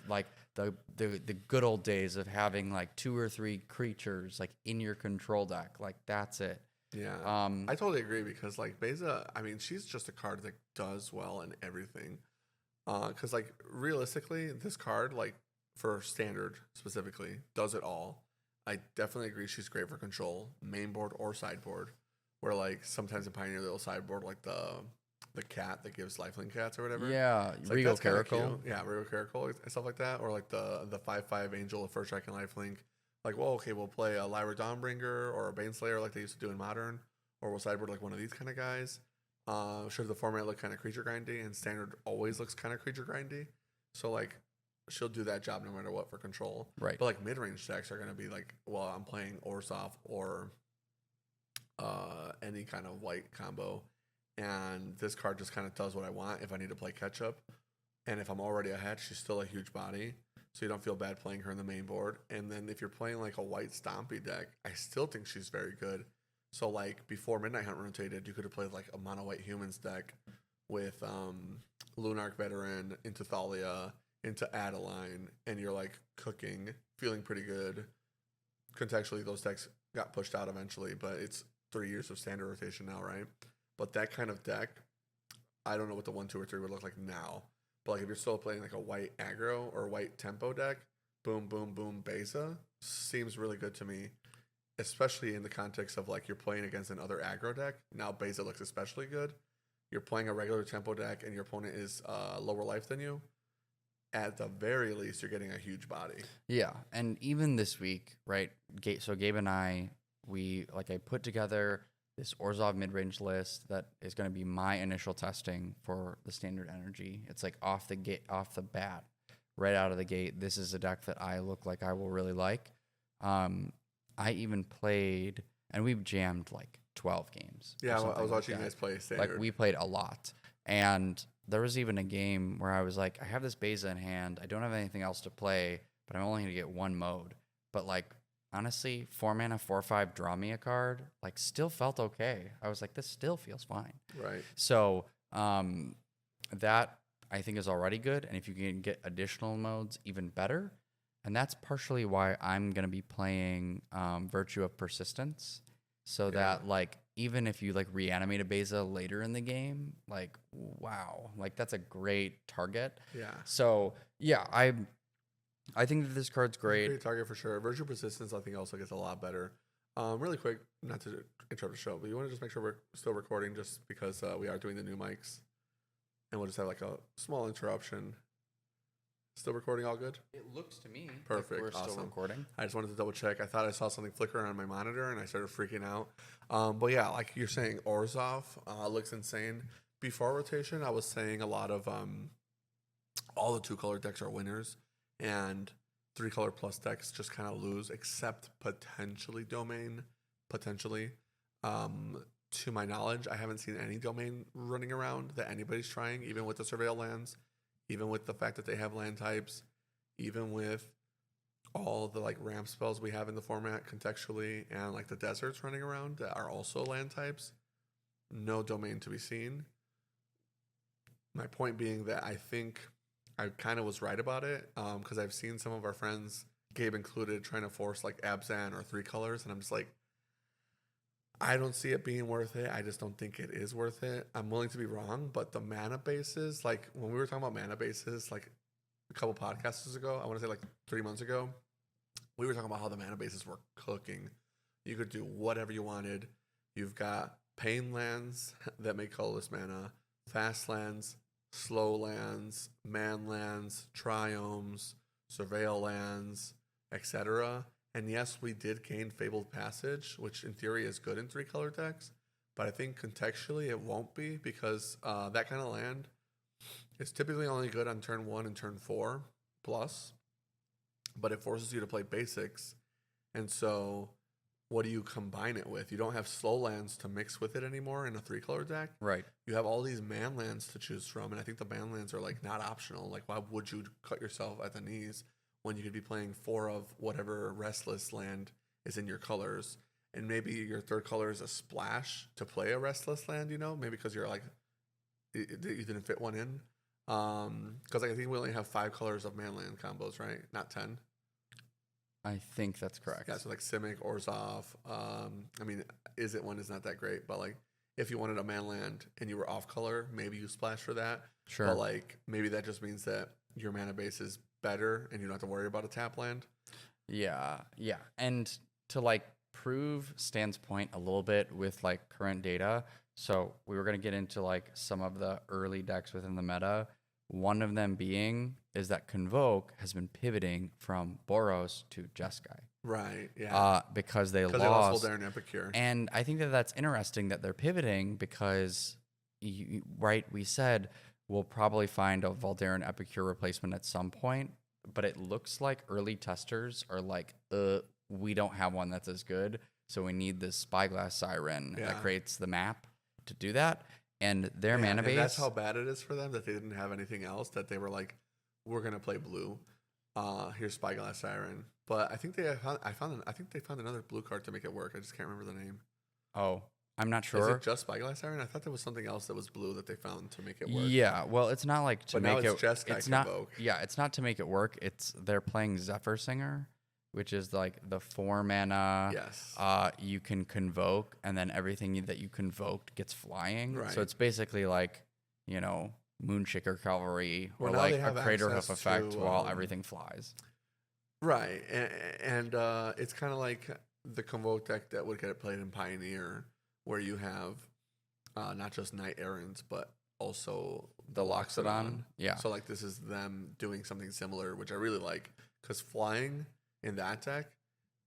good old days of having like 2 or 3 creatures like in your control deck. Like that's it. Yeah. I totally agree because like Beza, I mean, she's just a card that does well in everything. Because like realistically, this card like for Standard specifically does it all. I definitely agree she's great for control, main board or sideboard, where like sometimes in Pioneer they'll sideboard like the cat that gives lifelink cats or whatever. Yeah, It's Regal that's kinda Caracal. cute. Yeah, Regal Caracal and stuff like that, or like the 5/5 Angel of first strike and lifelink. Like, well, okay, we'll play a Lyra Dawnbringer or a Baneslayer like they used to do in Modern, or we'll sideboard like one of these kind of guys. Should the format look kind of creature grindy, and Standard always looks kind of creature grindy. So like, she'll do that job no matter what for control. Right. But like mid-range decks are going to be like, well, I'm playing Orzhov or any kind of white combo, and this card just kind of does what I want if I need to play catch up. And if I'm already ahead, she's still a huge body, so you don't feel bad playing her in the main board. And then if you're playing like a white Stompy deck, I still think she's very good. So like before Midnight Hunt rotated, you could have played like a mono white humans deck with Lunarch Veteran into Thalia into Adeline, and you're like cooking, feeling pretty good. Contextually, those decks got pushed out eventually, but it's 3 years of Standard rotation now, right? But that kind of deck, I don't know what the 1, 2, or 3 would look like now. But like if you're still playing like a white aggro or white tempo deck, boom, boom, boom, Beza seems really good to me. Especially in the context of like you're playing against another aggro deck. Now Beza looks especially good. You're playing a regular tempo deck and your opponent is lower life than you. At the very least, you're getting a huge body. Yeah, and even this week, right? So Gabe and I put together this Orzhov mid-range list that is going to be my initial testing for the Standard Energy. It's like off the bat, right out of the gate. This is a deck that I look like I will really like. I even played, and we've jammed like 12 games. Yeah, I was watching you guys play Standard. Like we played a lot, and there was even a game where I was like, I have this Beza in hand. I don't have anything else to play, but I'm only going to get one mode. But like, honestly, 4 mana, 4/5, draw me a card, like still felt okay. I was like, this still feels fine. Right. So that I think is already good. And if you can get additional modes, even better. And that's partially why I'm going to be playing Virtue of Persistence. So that like, even if you like reanimate a Beza later in the game, like, wow, like that's a great target. Yeah. So yeah, I think that this card's great. Great target for sure. Virtue Persistence, I think, also gets a lot better. Really quick, not to interrupt the show, but you want to just make sure we're still recording just because we are doing the new mics. And we'll just have like a small interruption. Still recording all good? It looks to me perfect. Like we're awesome. still recording. I just wanted to double check. I thought I saw something flicker on my monitor and I started freaking out. But yeah, like you're saying, Orzhov looks insane. Before rotation, I was saying a lot of all the 2-color decks are winners. and 3-color plus decks just kind of lose, except potentially Domain. Potentially. To my knowledge, I haven't seen any Domain running around that anybody's trying, even with the Surveil lands, even with the fact that they have land types, even with all the like ramp spells we have in the format contextually, and like the deserts running around that are also land types. No Domain to be seen. My point being that I think I kind of was right about it, because I've seen some of our friends, Gabe included, trying to force like Abzan or 3 colors, and I'm just like, I don't see it being worth it. I just don't think it is worth it. I'm willing to be wrong, but the mana bases, like when we were talking about mana bases, like a couple podcasts ago, I want to say like 3 months ago, we were talking about how the mana bases were cooking. You could do whatever you wanted. You've got pain lands that make colorless mana, fast lands, slow lands, man lands, triomes, surveil lands, etc. And yes, we did gain Fabled Passage, which in theory is good in 3-color decks, but I think contextually it won't be, because that kind of land is typically only good on turn 1 and turn 4 plus, but it forces you to play basics. And so what do you combine it with? You don't have slow lands to mix with it anymore in a 3-color deck. Right. You have all these man lands to choose from, and I think the man lands are like not optional. Like, why would you cut yourself at the knees when you could be playing 4 of whatever Restless land is in your colors? And maybe your 3rd color is a splash to play a Restless land, you know? Maybe because you're like, you didn't fit one in. Because like, I think we only have 5 colors of man land combos, right? Not 10. I think that's correct. Yeah, so like Simic, Orzhov. I mean, Is It one is not that great, but like if you wanted a man land and you were off color, maybe you splash for that. Sure. But like maybe that just means that your mana base is better and you don't have to worry about a tap land. Yeah. And to like prove Stan's point a little bit with like current data, so we were going to get into like some of the early decks within the meta. One of them being is that Convoke has been pivoting from Boros to Jeskai. Right, yeah. Because they lost lost Voldaren Epicure. And I think that that's interesting that they're pivoting, because, we said we'll probably find a Voldaren Epicure replacement at some point, but it looks like early testers are like, we don't have one that's as good, so we need this Spyglass Siren that creates the map to do that. And their mana base. And that's how bad it is for them that they didn't have anything else, that they were like, we're gonna play blue. Here's Spyglass Siren. But I think they found another blue card to make it work. I just can't remember the name. Oh, I'm not sure. Is it just Spyglass Siren? I thought there was something else that was blue that they found to make it work. Yeah, well, it's not like to but make now it's just it's Convoke. not. Yeah, it's not to make it work. It's they're playing Zephyr Singer, which is like the 4 mana. Yes. You can convoke, and then everything that you convoked gets flying. Right. So it's basically like, Moonshaker Cavalry, or now like they a have Crater Hoof access effect to, while everything flies. Right. And it's kind of like the Convoke deck that would get played in Pioneer, where you have not just Knight Errants, but also The Loxodon. Yeah. So like this is them doing something similar, which I really like, because flying in that deck,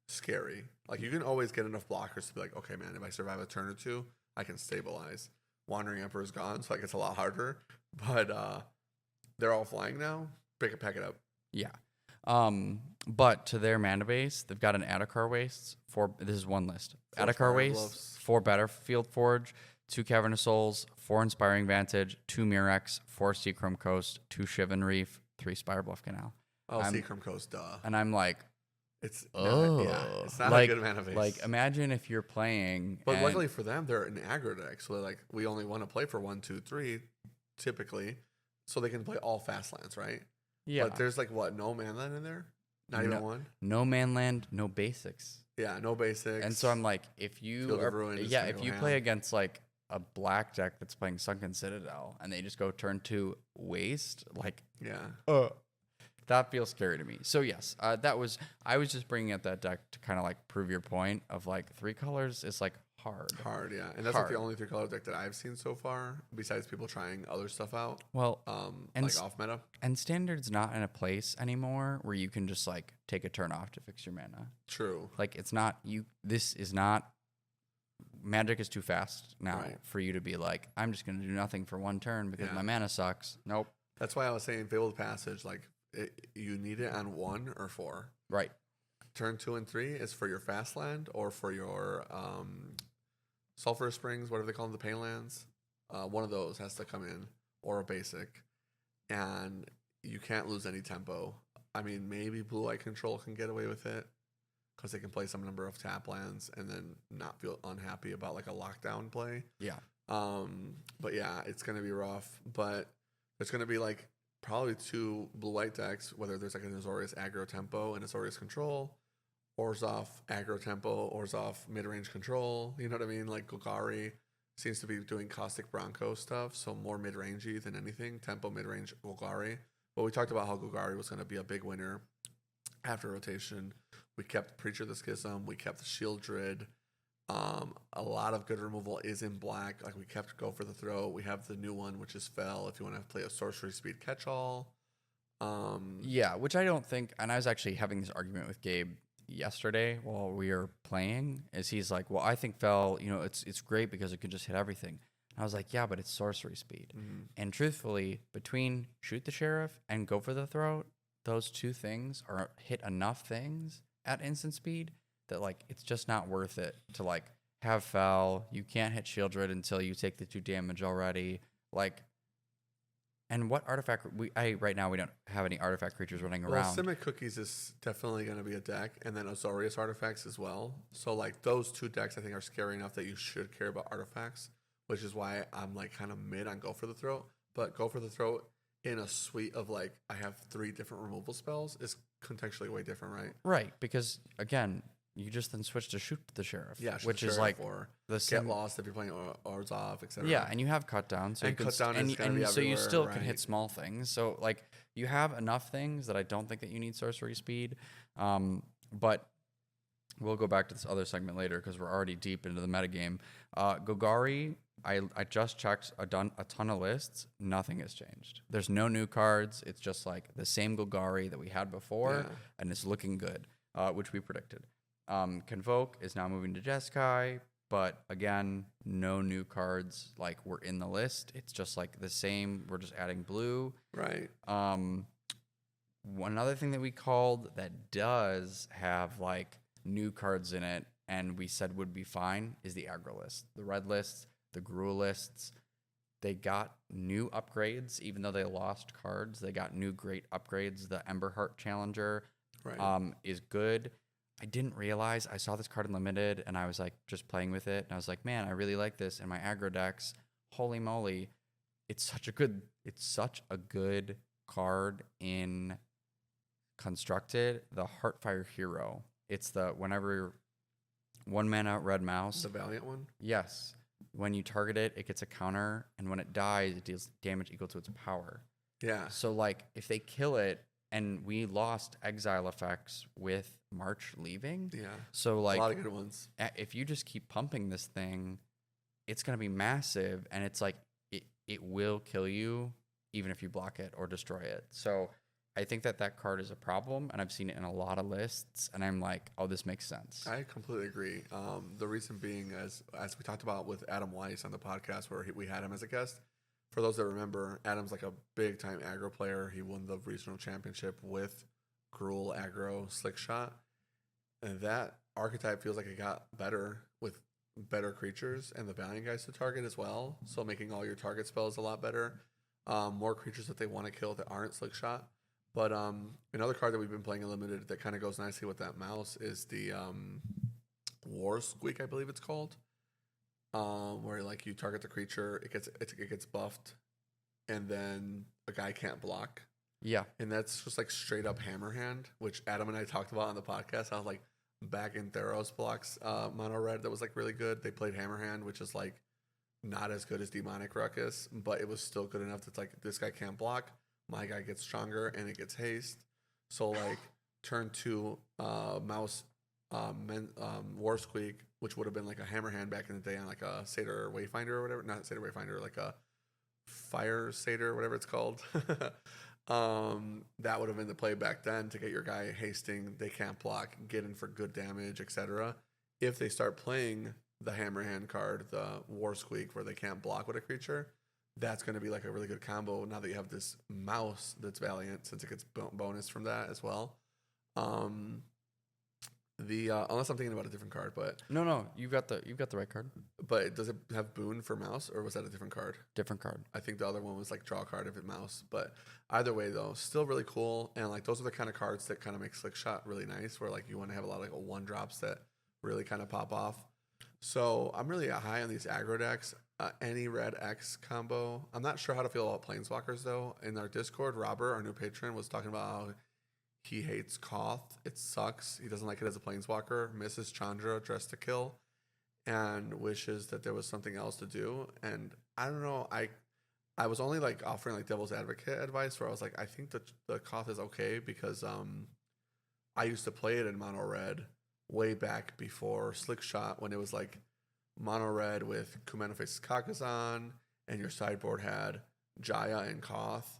scary. Like you can always get enough blockers to be like, okay, man, if I survive a turn or two, I can stabilize. Wandering Emperor's gone, so like it's a lot harder. But they're all flying now. Pack it up. Yeah. But to their mana base, they've got an Adakar Wastes. This is one list. Adakar Wastes, 4 Battlefield Forge, 2 Cavernous Souls, 4 Inspiring Vantage, 2 Murex, 4 Seachrome Coast, 2 Shivan Reef, 3 Spire Bluff Canal. Oh, Seachrome Coast, duh. And I'm like, it's not like, a good mana base. Like, imagine if you're playing. But luckily for them, they're an aggro deck, so they're like, we only want to play for 1, 2, 3, typically, so they can play all fast lands, right? Yeah. But there's like what, no manland in there? Not even one? No manland, no basics. Yeah, no basics. And so I'm like, if you play against like a black deck that's playing Sunken Citadel and they just go turn 2 waste, like, that feels scary to me. So yes, I was just bringing up that deck to kind of like prove your point of like 3 colors is like hard, yeah. And that's like the only 3-color deck that I've seen so far, besides people trying other stuff out. Well, like off meta. And Standard's not in a place anymore where you can just like take a turn off to fix your mana. True. Like it's not this is not. Magic is too fast now for you to be like, I'm just gonna do nothing for 1 turn because my mana sucks. Nope. That's why I was saying Fabled Passage, like you need it on 1 or 4. Right. Turn 2 and 3 is for your fast land or for your sulfur springs, whatever they call them, the pain lands. One of those has to come in, or a basic, and you can't lose any tempo. I mean, maybe Blue White Control can get away with it because they can play some number of tap lands and then not feel unhappy about like a lockdown play. Yeah. But yeah, it's gonna be rough. But there's gonna be like probably 2 Blue White decks, whether there's like an Azorius aggro tempo and Azorius control, Orzhov aggro tempo, Orzhov mid range control. You know what I mean? Like Golgari seems to be doing Caustic Bronco stuff, so more mid rangey than anything. Tempo mid range Golgari. But we talked about how Golgari was going to be a big winner after rotation. We kept Preacher of the Schism. We kept the Shield Drid. A lot of good removal is in black. Like we kept Go for the Throat. We have the new one, which is Fell. If you want to play a sorcery speed catch-all. Yeah, which I don't think. And I was actually having this argument with Gabe yesterday while we were playing. Is he's like, well, I think Fell, it's great because it can just hit everything. I was like, yeah, but it's sorcery speed. Mm-hmm. And truthfully, between Shoot the Sheriff and Go for the Throat, those 2 things are hit enough things at instant speed that like it's just not worth it to like have Fell. You can't hit Shield Rid until you take the 2 damage already. Like, and what artifact right now we don't have any artifact creatures running around. Simic Cookies is definitely going to be a deck, and then Azorius artifacts as well. So like those 2 decks I think are scary enough that you should care about artifacts, which is why I'm like kind of mid on Go for the Throat. But Go for the Throat in a suite of like I have 3 different removal spells is contextually way different, right? Right, because again, you just then switch to Shoot the Sheriff, yeah, which is like or the Get Lost if you're playing Orzhov, etc. Yeah, and you have cut down, so and you can cut down is gonna be so you still can right? hit small things. So like you have enough things that I don't think that you need sorcery speed. But we'll go back to this other segment later because we're already deep into the metagame. Golgari, I just checked a ton of lists. Nothing has changed. There's no new cards. It's just like the same Golgari that we had before, and it's looking good, which we predicted. Convoke is now moving to Jeskai, but again, no new cards like were in the list. It's just like the same. We're just adding blue. Right. One other thing that we called that does have like new cards in it, and we said would be fine, is the aggro list. The red lists, the Gruul lists, they got new upgrades, even though they lost cards. They got new great upgrades. The Emberheart Challenger is good. I didn't realize I saw this card in limited, and I was like just playing with it, and I was like, man, I really like this in my aggro decks. Holy moly, it's such a good card in Constructed. The Heartfire Hero. It's the whenever 1 mana red mouse. The Valiant one. Yes, when you target it, it gets a counter, and when it dies, it deals damage equal to its power. Yeah. So like if they kill it. And we lost exile effects with March leaving. Yeah. So like a lot of good ones. If you just keep pumping this thing, it's gonna be massive, and it's like it will kill you even if you block it or destroy it. So I think that card is a problem, and I've seen it in a lot of lists, and I'm like, oh, this makes sense. I completely agree. The reason being, as we talked about with Adam Weiss on the podcast where we had him as a guest. For those that remember, Adam's like a big-time aggro player. He won the regional championship with Gruul aggro slick shot. And that archetype feels like it got better with better creatures and the Valiant guys to target as well. So making all your target spells a lot better. More creatures that they want to kill that aren't slick shot. But another card that we've been playing in limited that kind of goes nicely with that mouse is the War Squeak, I believe it's called. Where like you target the creature, it gets buffed, and then a guy can't block. Yeah, and that's just like straight up hammer hand, which Adam and I talked about on the podcast. I was like back in Theros blocks, mono red that was like really good. They played hammer hand, which is like not as good as Demonic Ruckus, but it was still good enough that like this guy can't block, my guy gets stronger, and it gets haste. So like turn 2 mouse War Squeak, which would have been like a hammer hand back in the day on like a Satyr Wayfinder or whatever. Not Satyr Wayfinder, like a Fire Satyr, whatever it's called. That would have been the play back then to get your guy hasting, they can't block, get in for good damage, etc. If they start playing the hammer hand card, the War Squeak, where they can't block with a creature, that's going to be like a really good combo now that you have this mouse that's Valiant, since it gets bonus from that as well. Unless I'm thinking about a different card, but No, you've got the right card. but does it have boon for mouse, or was that a different card? Different card. I think the other one was like draw a card if it mouse. But either way, though, still really cool. And like those are the kind of cards that kind of make Slick Shot really nice, where like you want to have a lot of like one drops that really kind of pop off. So I'm really high on these aggro decks. Any red X combo. I'm not sure how to feel about Planeswalkers though. In our Discord, Robert, our new patron, was talking about how he hates Koth. It sucks. He doesn't like it as a Planeswalker. Misses Chandra, Dress to Kill, and wishes that there was something else to do. And I don't know. I was only like offering like devil's advocate advice, where I was like, I think the Koth is okay because I used to play it in mono red way back before Slick Shot, when it was like mono red with Kumano Faces Kakazan, and your sideboard had Jaya and Koth.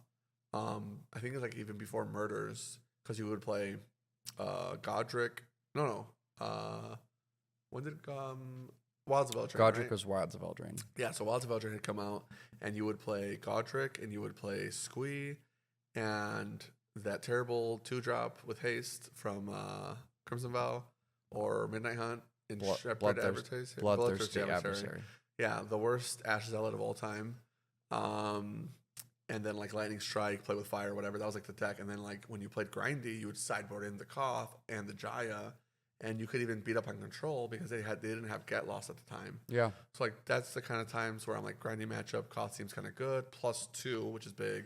I think it was like even before Murders, because you would play Godric. When did Wilds of Eldraine? Godric right? was Wilds of Eldraine. Yeah, so Wilds of Eldraine had come out, and you would play Godric, and you would play Squee, and that terrible 2-drop with haste from Crimson Vow or Midnight Hunt in Shepherd Bloodthirsty Adversary. Yeah, the worst Ash Zealot of all time. And then like Lightning Strike, play with fire, whatever. That was like the deck. And then like when you played Grindy, you would sideboard in the Koth and the Jaya, and you could even beat up on control because they didn't have Get Lost at the time. Yeah. So like that's the kind of times where I'm like, Grindy matchup, Koth seems kind of good. +2, which is big.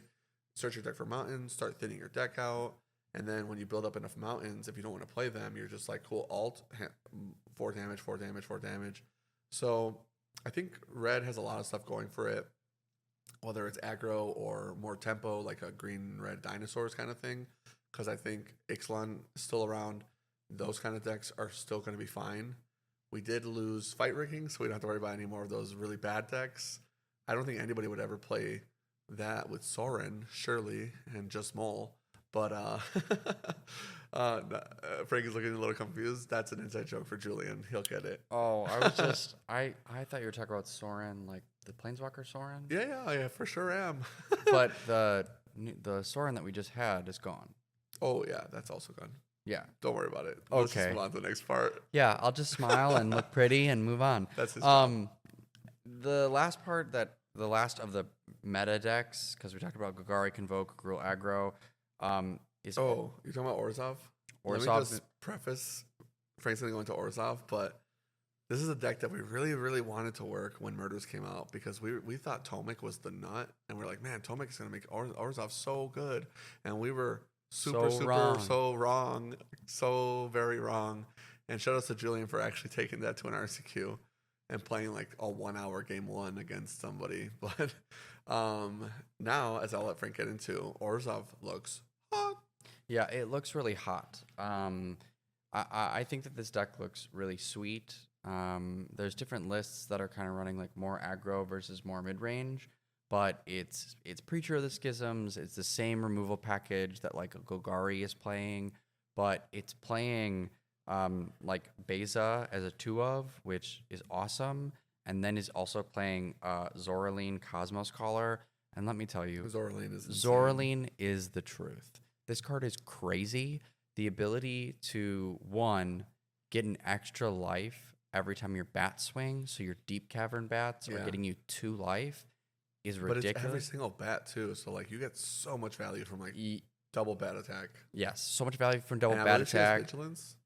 Search your deck for mountains, start thinning your deck out. And then when you build up enough mountains, if you don't want to play them, you're just like, cool, alt, 4 damage, 4 damage, 4 damage. So I think red has a lot of stuff going for it, whether it's aggro or more tempo, like a green-red dinosaurs kind of thing. Because I think Ixalan is still around. Those kind of decks are still going to be fine. We did lose Fight Rigging, so we don't have to worry about any more of those really bad decks. I don't think anybody would ever play that with Sorin, surely, and just Mole. But Frank is looking a little confused. That's an inside joke for Julian. He'll get it. Oh, I was just I thought you were talking about Sorin, like the Planeswalker Sorin. Yeah, for sure am. But the Sorin that we just had is gone. Oh yeah, that's also gone. Yeah. Don't worry about it. Okay. Let's just move on to the next part. Yeah, I'll just smile and look pretty and move on. That's his job. The last of the meta decks, because we talked about Golgari, Convoke, Gruul Aggro. Is you're talking about Orzhov? Let me just preface, Frank's going to go into Orzhov, but this is a deck that we really, really wanted to work when Murders came out, because we thought Tomek was the nut, and we're like, man, Tomek is going to make Orzhov so good, and we were so wrong, so very wrong. And shout out to Julian for actually taking that to an RCQ and playing like a 1-hour game 1 against somebody. But now, as I'll let Frank get into, Orzhov looks hot. Yeah, it looks really hot. I think that this deck looks really sweet. There's different lists that are kind of running like more aggro versus more mid-range, but it's Preacher of the Schisms. It's the same removal package that like Golgari is playing, but it's playing like Beza as a 2-of, which is awesome, and then is also playing Zoraline Cosmos Caller. And let me tell you, Zoraline is the truth. This card is crazy. The ability to, 1, get an extra life every time your bats swing, so your Deep Cavern bats are getting you 2 life, is ridiculous. But it's every single bat, too, so like you get so much value from like double bat attack. Yes, so much value from double bat attack. She has Vigilance?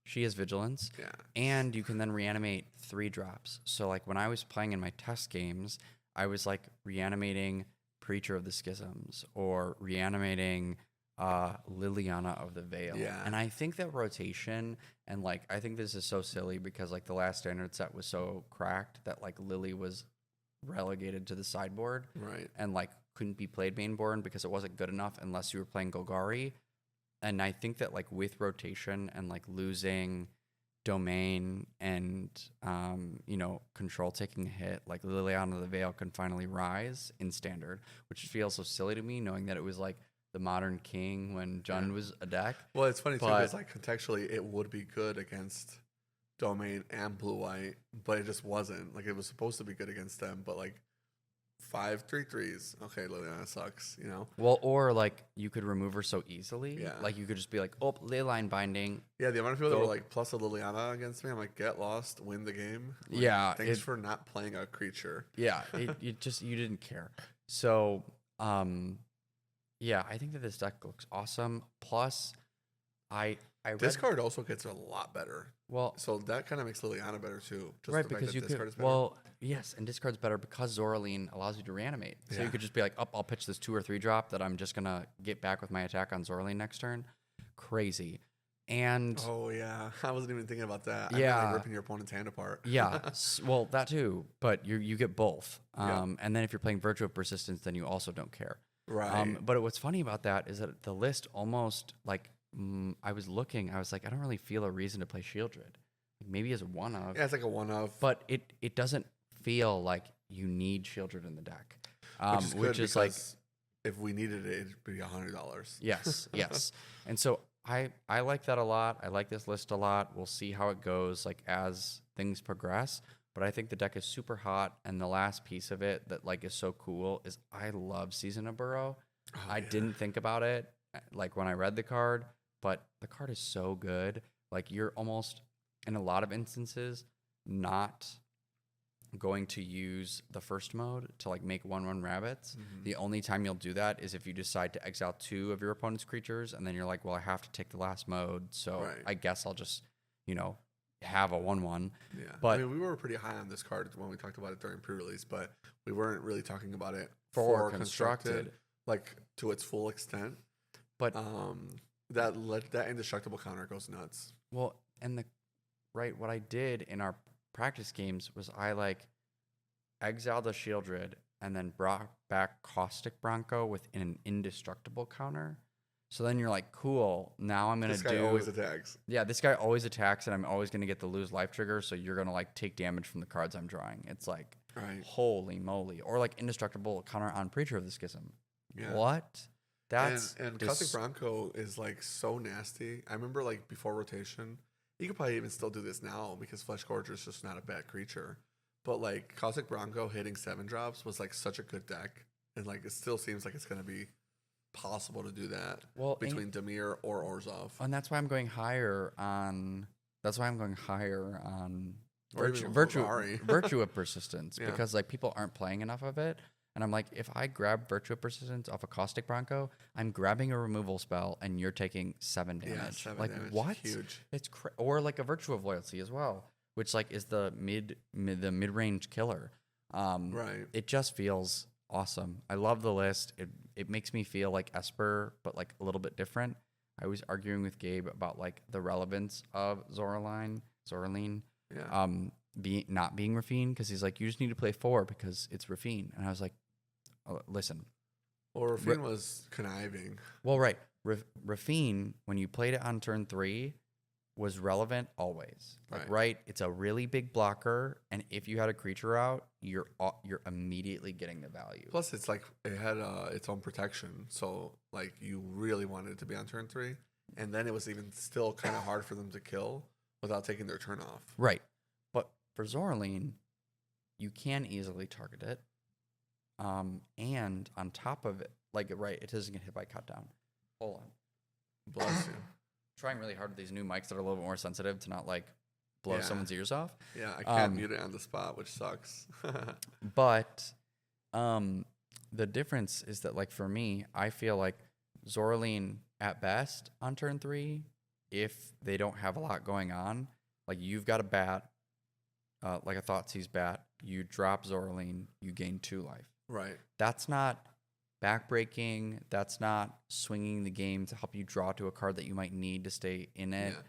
She has Vigilance. Yeah. And you can then reanimate 3 drops. So like when I was playing in my test games, I was like reanimating Preacher of the Schisms or reanimating Liliana of the Veil. Yeah. And I think that rotation, and like I think this is so silly because like the last standard set was so cracked that like Lily was relegated to the sideboard. Right. And like couldn't be played mainboard because it wasn't good enough unless you were playing Golgari. And I think that like with rotation and like losing Domain and Control taking a hit, like Liliana of the Veil can finally rise in standard, which feels so silly to me knowing that it was like the Modern King when Jund was a deck. Well, it's funny too because like contextually it would be good against Domain and Blue White, but it just wasn't. Like it was supposed to be good against them, but like 5 3/3s. Okay, Liliana sucks, you know? Well, or like you could remove her so easily. Yeah. Like you could just be like, oh, ley line binding. Yeah, the amount of people that Go. were like, plus a Liliana against me, I'm like, get lost, win the game. Like, Yeah, thanks for not playing a creature. Yeah, you didn't care. So, yeah, I think that this deck looks awesome. Plus, I read, This card also gets a lot better. well, So that kind of makes Liliana better too. Just right, the fact because that you this card could, is better. well, yes, and discard's better because Zoraline allows you to reanimate. So Yeah. you could just be like, oh, I'll pitch this 2 or 3 drop that I'm just gonna get back with my attack on Zoraline next turn. Crazy, and Oh yeah, I wasn't even thinking about that. Yeah. I meant, like, ripping your opponent's hand apart. yeah, well, that too, but you get both. Yeah. And then if you're playing Virtue of Persistence, then you also don't care. Right. But what's funny about that is that the list almost like I was looking, I was like, I don't really feel a reason to play Shieldred. Like maybe as a one of, Yeah, it's like a one of. but it doesn't feel like you need Shieldred in the deck. Which is like, like if we needed it, it'd be $100. yes, yes. And so I like that a lot. I like this list a lot. We'll see how it goes like as things progress. But I think the deck is super hot, and the last piece of it that like is so cool is I love Season of Burrow. Oh, I yeah. didn't think about it like when I read the card, but the card is so good. Like you're almost in a lot of instances not going to use the first mode to like make 1/1 rabbits. Mhm. The only time you'll do that is if you decide to exile 2 of your opponent's creatures, and then you're like, well, I have to take the last mode, so Right. I guess I'll just, have a 1/1. Yeah, But- I mean, we were pretty high on this card when we talked about it during pre-release, but we weren't really talking about it For for constructed, like to its full extent. But That indestructible counter goes nuts. well, and what I did in our practice games was I like exiled a Shieldred and then brought back Caustic Bronco with an indestructible counter. So then you're like, cool, now I'm gonna This guy do always attacks. yeah, this guy always attacks, and I'm always gonna get the lose life trigger, so you're gonna like take damage from the cards I'm drawing. It's like Right. holy moly. Or like indestructible counter on Preacher of the Schism. Yeah. What? That's and dis- Caustic Bronco is like so nasty. I remember like before rotation, you could probably even still do this now because Flesh Gorger is just not a bad creature. But like Caustic Bronco hitting 7 drops was like such a good deck, and like it still seems like it's gonna be possible to do that well, between Dimir or Orzhov. and that's why I'm going higher on. That's why I'm going higher on Or even virtue Vari. virtue of persistence Yeah. because like people aren't playing enough of it, and I'm like, if I grab virtue of persistence off a Caustic Bronco, I'm grabbing a removal spell, and you're taking 7 damage. Yeah, 7 like damage. what? Huge. It's or like a virtue of loyalty as well, which like is the mid range killer. Right. It just feels awesome. I love the list. It makes me feel like Esper, but like a little bit different. I was arguing with Gabe about like the relevance of Zoraline, Yeah. not being Rafine, because he's like, you just need to play 4 because it's Rafine, and I was like, oh, listen, Or Rafine was conniving. well, right, Rafine when you played it on turn 3 was relevant always. Like, right, it's a really big blocker, and if you had a creature out, you're immediately getting the value. Plus, it's like it had its own protection, so like you really wanted it to be on turn 3, and then it was even still kind of hard for them to kill without taking their turn off. Right. But for Zoraline, you can easily target it. And on top of it, like, right, it doesn't get hit by cut down. Hold on. Bless you. Trying really hard with these new mics that are a little bit more sensitive to not like blow Yeah. someone's ears off. Yeah, I can't mute it on the spot, which sucks. But the difference is that, like, for me, I feel like Zoraline at best on turn 3, if they don't have a lot going on, like you've got a bat, like a Thoughtseize bat, you drop Zoraline, you gain 2 life. Right. That's not backbreaking. That's not swinging the game to help you draw to a card that you might need to stay in it. Yeah.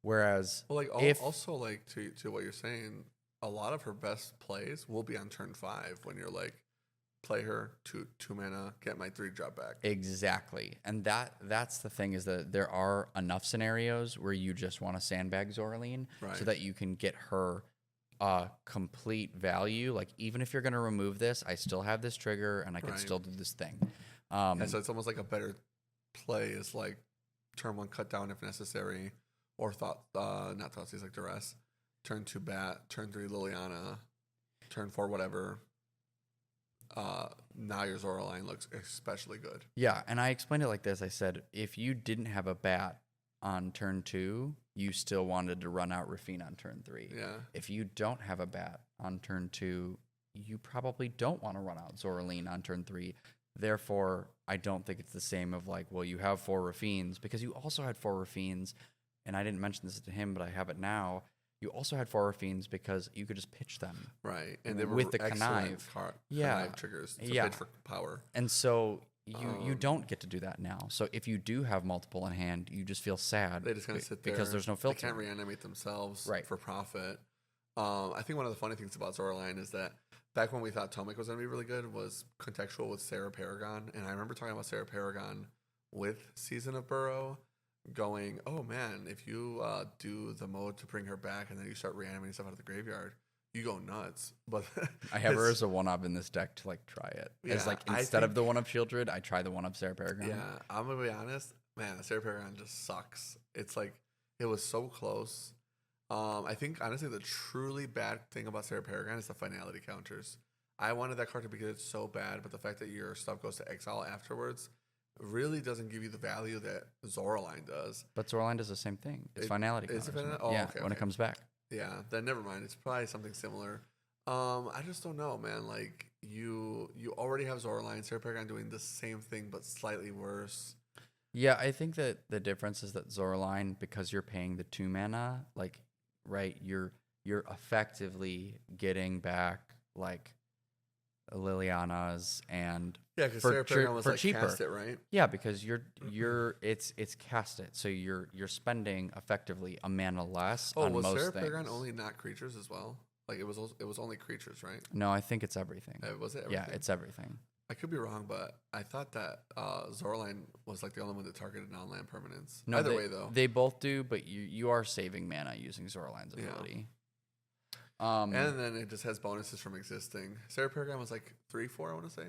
Whereas, Well, like if also like to what you're saying, a lot of her best plays will be on turn 5 when you're like, play her 2 mana, get my 3 drop back. exactly, and that's the thing, is that there are enough scenarios where you just want to sandbag Zoraline Right. so that you can get her complete value. Like, even if you're going to remove this, I still have this trigger and I can Right. still do this thing. And so it's almost like a better play is like turn 1 cut down if necessary, or not Thoughtseize, like Duress. Turn 2 bat, turn 3 Liliana, turn 4 whatever. now your Zora line looks especially good. Yeah, and I explained it like this. I said, if you didn't have a bat on turn 2, you still wanted to run out Rafine on turn 3. Yeah. If you don't have a bat on turn 2, you probably don't want to run out Zoraline on turn 3. Therefore, I don't think it's the same of like, well, you have 4 Rafines, because you also had 4 Rafines, and I didn't mention this to him, but I have it now. You also had 4 Rafines because you could just pitch them. Right. And they were with the excellent Yeah. connive triggers to Yeah. pitch for power. And so you don't get to do that now. So if you do have multiple in hand, you just feel sad. They just kind of sit there. Because there's no filter. They can't reanimate themselves Right. for profit. I think one of the funny things about Zoraline is that back when we thought Tomek was going to be really good was contextual with Sarah Paragon. And I remember talking about Sarah Paragon with Season of Burrow going, oh man, if you do the mode to bring her back and then you start reanimating stuff out of the graveyard, you go nuts. But I have her as a 1-up in this deck to like try it. As like instead of the 1-up Shieldred, I try the 1-up Sarah Paragon. Yeah, I'm gonna be honest, man, Sarah Paragon just sucks. It's like it was so close. I think honestly the truly bad thing about Sarah Paragon is the finality counters. I wanted that card to be good so bad, but the fact that your stuff goes to exile afterwards really doesn't give you the value that Zoraline does. But Zoraline does the same thing. It's finality counters. When it comes back. Yeah, then never mind. It's probably something similar. I just don't know, man. Like you already have Zoraline, Sarah Paragon doing the same thing but slightly worse. Yeah, I think that the difference is that Zoraline, because you're paying the 2 mana, like right, you're effectively getting back like Liliana's and yeah, because Sarah Paragon was like cheaper. cast it, right? Yeah, because it's cast it, so you're spending effectively a mana less on most things. Oh, was Sarah Paragon only not creatures as well? Like it was only creatures, right? No, I think it's everything. Was it everything? Yeah, it's everything. I could be wrong, but I thought that Zoraline was like the only one that targeted non-land permanents. No, Either way, though, they both do, but you are saving mana using Zoraline's ability. And then it just has bonuses from existing. Sarah Paragon was like 3/4, I want to say.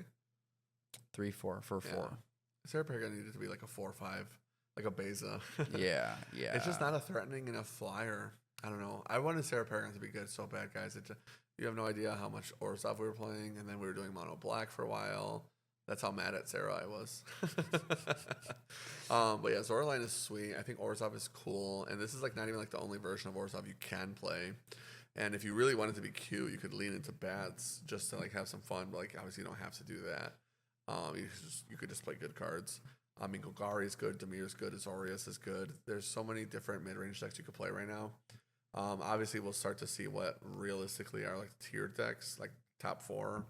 3/4 for 4. Sarah Paragon needed to be like a 4/5, like a Beza. yeah. It's just not a threatening enough flyer. I don't know. I wanted Sarah Paragon to be good so bad, guys. You have no idea how much Orzhov we were playing, and then we were doing mono black for a while. That's how mad at Sarah I was. But yeah, Zoraline is sweet. I think Orzhov is cool, and this is like not even like the only version of Orzhov you can play. And if you really wanted to be cute, you could lean into bats just to like have some fun. But like obviously you don't have to do that. You could just play good cards. I mean, Golgari is good, Dimir is good, Azorius is good. There's so many different mid-range decks you could play right now. Obviously, we'll start to see what realistically are like tiered decks, like top 4.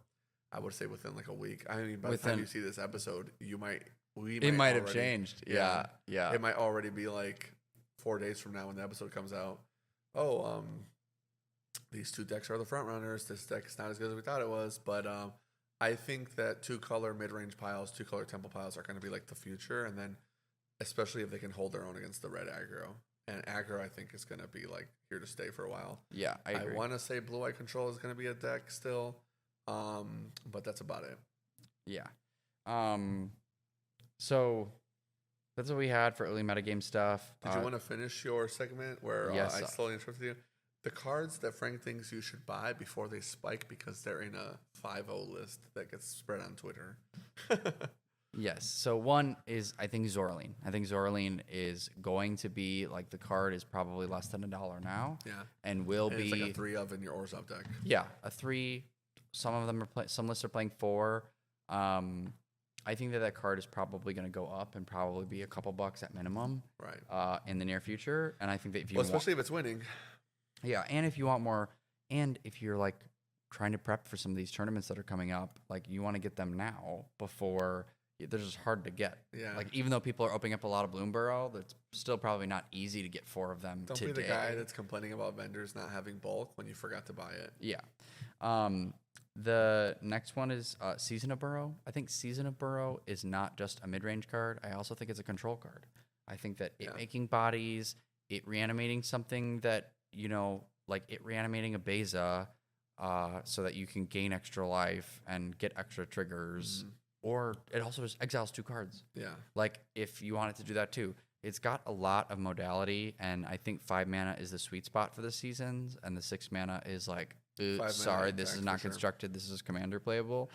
I would say within like a week. I mean, by the time you see this episode, it might have changed. Yeah. It might already be like 4 days from now when the episode comes out. Oh, these 2 decks are the front runners. This deck is not as good as we thought it was, but I think that 2-color mid-range piles, 2-color temple piles are going to be like the future, and then especially if they can hold their own against the red aggro. And aggro, I think, is going to be like here to stay for a while. Yeah, I agree. I want to say Blue Eye Control is going to be a deck still, but that's about it. Yeah. So that's what we had for early metagame stuff. Did you want to finish your segment where yes, I slowly interrupted you? The cards that Frank thinks you should buy before they spike because they're in a 5-0 list that gets spread on Twitter. Yes. So one is, I think, Zoraline. I think Zoraline is going to be, like, the card is probably less than $1 now. Yeah. And will be... It's like a 3 of in your Orzhov deck. Yeah, a 3. Some of them are some lists are playing 4. I think that card is probably going to go up and probably be a couple bucks at minimum. Right. In the near future. And I think that if you especially if it's winning. Yeah, and if you want more, and if you're, like, trying to prep for some of these tournaments that are coming up, like, you want to get them now before... They're just hard to get. Yeah. Like, even though people are opening up a lot of Bloomburrow, it's still probably not easy to get 4 of them today. Don't be the guy that's complaining about vendors not having bulk when you forgot to buy it. Yeah. The next one is Season of Burrow. I think Season of Burrow is not just a mid-range card. I also think it's a control card. I think that it making bodies, it reanimating something that, you know, like it reanimating a Beza so that you can gain extra life and get extra triggers. Mm-hmm. Or it also just exiles 2 cards. Yeah. Like, if you wanted to do that too. It's got a lot of modality, and I think 5 mana is the sweet spot for the seasons, and the 6 mana is, like, Sorry, this exact is not for sure. constructed. This is commander playable.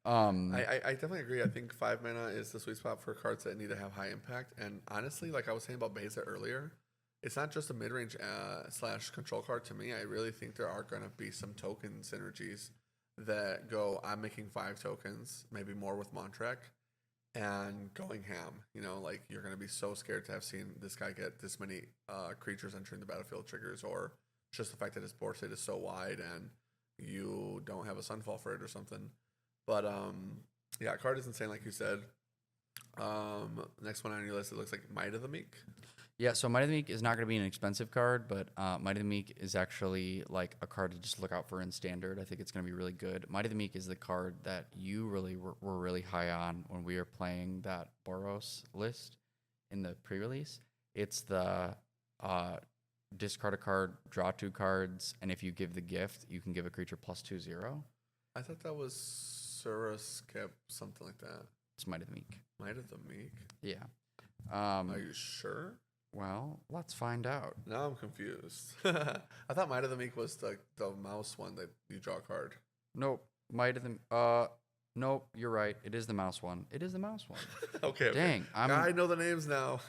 I definitely agree. I think 5 mana is the sweet spot for cards that need to have high impact. And honestly, like I was saying about Beza earlier, it's not just a mid range / control card to me. I really think there are going to be some token synergies that go, I'm making 5 tokens, maybe more with Montrek, and going ham. You know, like you're going to be so scared to have seen this guy get this many creatures entering the battlefield triggers, or just the fact that his board state is so wide and you don't have a Sunfall for it or something. But yeah, card is insane, like you said. Next one on your list, it looks like Might of the Meek. Yeah, so Might of the Meek is not going to be an expensive card, but Might of the Meek is actually like a card to just look out for in Standard. I think it's going to be really good. Might of the Meek is the card that you really were really high on when we were playing that Boros list in the pre-release. It's the discard a card, draw 2 cards, and if you give the gift, you can give a creature +2/0. I thought that was Skip, something like that. It's Might of the Meek. Might of the Meek? Yeah. Are you sure? Well, let's find out. Now I'm confused. I thought Might of the Meek was the mouse one that you draw a card. Nope. Might of the nope, you're right. It is the mouse one. It is the mouse one. Okay. Dang. I know the names now.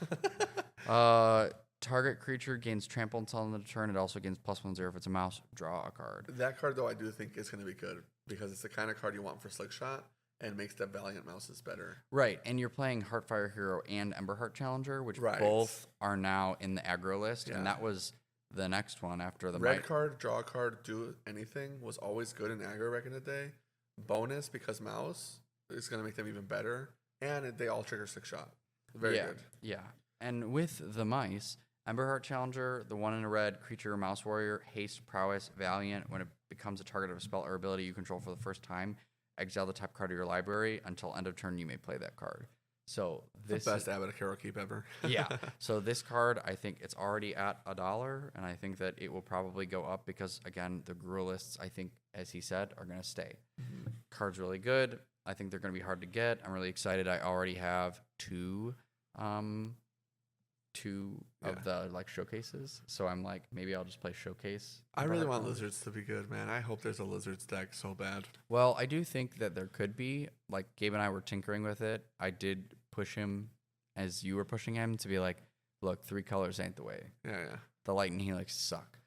Target creature gains trample until end of the turn. It also gains +1/0 if it's a mouse. Draw a card. That card, though, I do think is going to be good because it's the kind of card you want for Slick Shot and makes the Valiant Mouses better. Right, and you're playing Heartfire Hero and Emberheart Challenger, which both are now in the aggro list, and that was the next one after the red card, draw a card, do anything was always good in aggro back in the day. Bonus because mouse is going to make them even better, and they all trigger Slick Shot. Very good. Yeah, and with the mice, Emberheart Challenger, the one in a red, creature, mouse warrior, haste, prowess, valiant. When it becomes a target of a spell or ability you control for the first time, exile the top card of your library. Until end of turn, you may play that card. So this the best Abbot of Carol Keep ever. Yeah. So this card, I think it's already at $1, and I think that it will probably go up because, again, the Gruul lists, I think, as he said, are going to stay. Mm-hmm. Card's really good. I think they're going to be hard to get. I'm really excited. I already have two of the like showcases, so I'm like, maybe I'll just play showcase. I really want lizards to be good, man. I hope there's a lizards deck so bad. Well, I do think that there could be. Like, Gabe and I were tinkering with it. I did push him as you were pushing him to be like, look, 3 colors ain't the way. Yeah. The light and helix suck.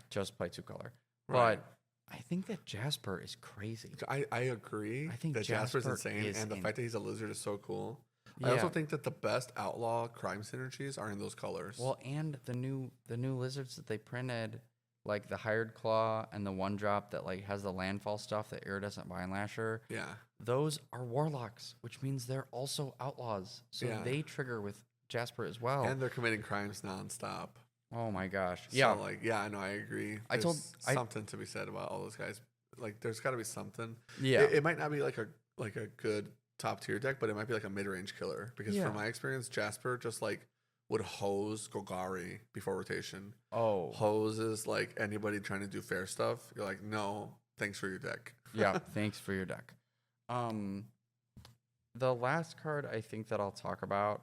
Just play 2 color. Right. But I think that Jasper is crazy. I agree. I think that Jasper's insane, is and the fact that he's a lizard is so cool. Yeah. I also think that the best outlaw crime synergies are in those colors. Well, and the new lizards that they printed, like the Hired Claw and the 1-drop that like has the landfall stuff, the Iridescent Vine Lasher. Yeah. Those are warlocks, which means they're also outlaws. So they trigger with Jasper as well. And they're committing crimes nonstop. Oh my gosh. So yeah. I know, I agree. There's something to be said about all those guys. Like, there's got to be something. Yeah. It might not be like a good top tier deck, but it might be like a mid range killer. Because from my experience, Jasper just like would hose Golgari before rotation. Oh. Hoses like anybody trying to do fair stuff. You're like, no, thanks for your deck. Yeah, thanks for your deck. The last card I think that I'll talk about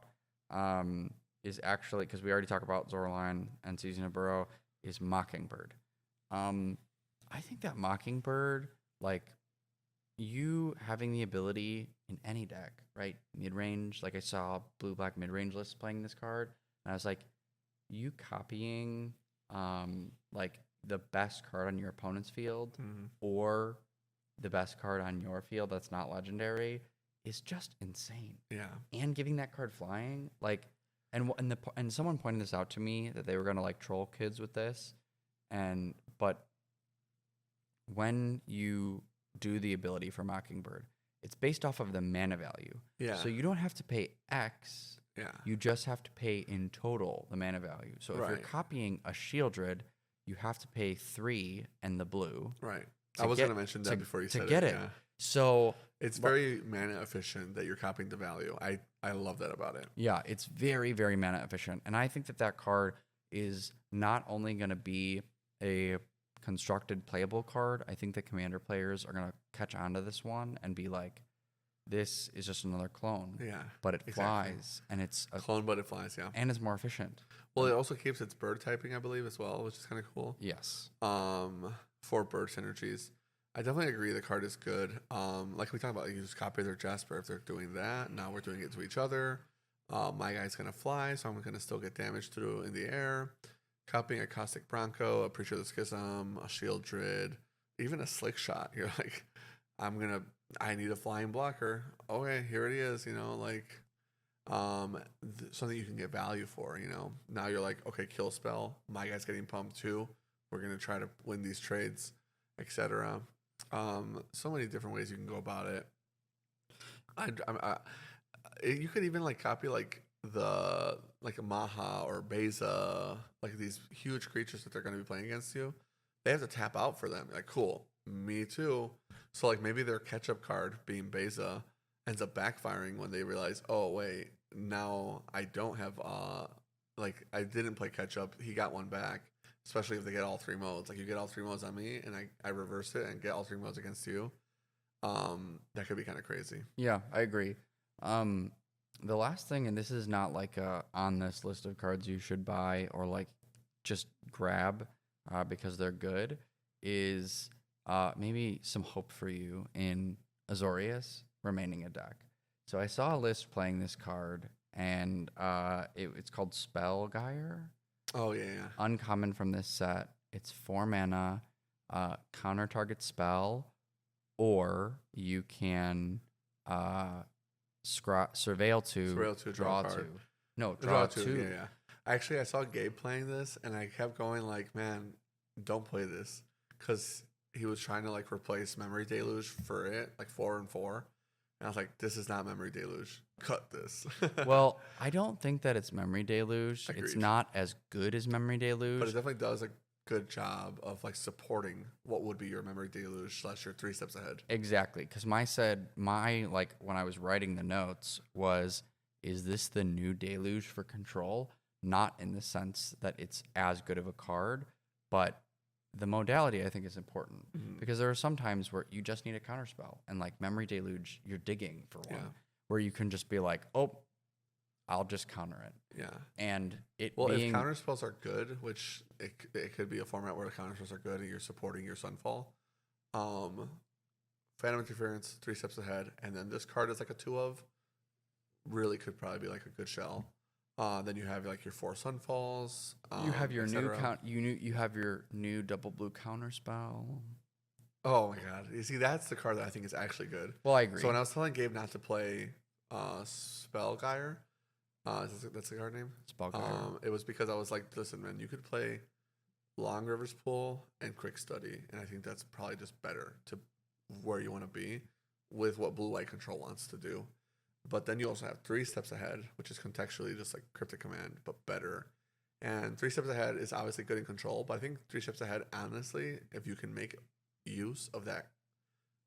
is actually, because we already talked about Zorline and Season of Burrow, is MockingBird. I think that MockingBird, like, you having the ability in any deck, right? Mid-range, like I saw blue-black mid-range lists playing this card, and I was like, you copying like the best card on your opponent's field or the best card on your field that's not legendary is just insane. Yeah. And giving that card flying, like, and someone pointed this out to me that they were gonna like troll kids with this, but when you do the ability for MockingBird, it's based off of the mana value. Yeah. So you don't have to pay X. Yeah. You just have to pay in total the mana value. So if you're copying a Shieldred, you have to pay 3 and the blue. Right. I was going to mention that before you said it. To get it. Yeah. So it's very mana efficient that you're copying the value. I love that about it. Yeah, it's very, very mana efficient. And I think that card is not only going to be a constructed playable card, I think that Commander players are going to catch on to this one and be like, this is just another clone. Yeah. But it flies, and it's a clone, but it flies, yeah. And it's more efficient. Well, it also keeps its bird typing, I believe, as well, which is kind of cool. Yes. for bird synergies. I definitely agree the card is good. Like we talked about, you just copy their Jasper if they're doing that. Now we're doing it to each other. My guy's gonna fly, so I'm gonna still get damage through in the air. Copying a Caustic Bronco, a Preacher of the Schism, a Shield Drid, even a Slick Shot. You're like, I need a flying blocker. Okay, here it is. Something you can get value for. Now you're like, okay, kill spell. My guy's getting pumped too. We're gonna try to win these trades, etc. So many different ways you can go about it. You could even copy a Maha or Beza, like these huge creatures that they're going to be playing against you. They have to tap out for them. Like, cool, me too. So maybe their catch-up card being Beza ends up backfiring when they realize, oh wait, now I don't have I didn't play catch-up. He got one back. Especially if they get all three modes. Like you get all three modes on me, and I reverse it and get all three modes against you. That could be kind of crazy. Yeah, I agree. The last thing, and this is not on this list of cards you should buy or just grab because they're good, is maybe some hope for you in Azorius remaining a deck. So I saw a list playing this card, and it's called Spellgyre. Oh, yeah. Uncommon from this set. It's 4 mana, counter target spell, or you can surveil 2, draw 2. No, draw 2. Yeah. Actually, I saw Gabe playing this, and I kept going man, don't play this. Because he was trying to replace Memory Deluge for it, 4 and 4. And I was like, this is not Memory Deluge. Cut this. Well, I don't think that it's Memory Deluge. Agreed. It's not as good as Memory Deluge. But it definitely does a good job of supporting what would be your Memory Deluge / your 3 steps ahead. Exactly. Because when I was writing the notes was, is this the new Deluge for control? Not in the sense that it's as good of a card, but the modality I think is important because there are some times where you just need a counterspell, and Memory Deluge, you're digging for one where you can just be I'll just counter it. Yeah. And if counterspells are good, which it could be a format where the counterspells are good and you're supporting your Sunfall, Phantom Interference, 3 steps ahead, and then this card is a 2 of, really could probably be a good shell. Then you have your 4 Sunfalls. You have your new you have your new double blue counter spell. Oh my god! You see, that's the card that I think is actually good. Well, I agree. So when I was telling Gabe not to play Spellgyre, that's the card name. Spellgyre. It was because I was like, listen, man, you could play Long River's Pool and Quick Study, and I think that's probably just better to where you want to be with what Blue White Control wants to do. But then you also have 3 steps ahead, which is contextually just Cryptic Command, but better. And 3 steps ahead is obviously good in control, but I think 3 steps ahead, honestly, if you can make use of that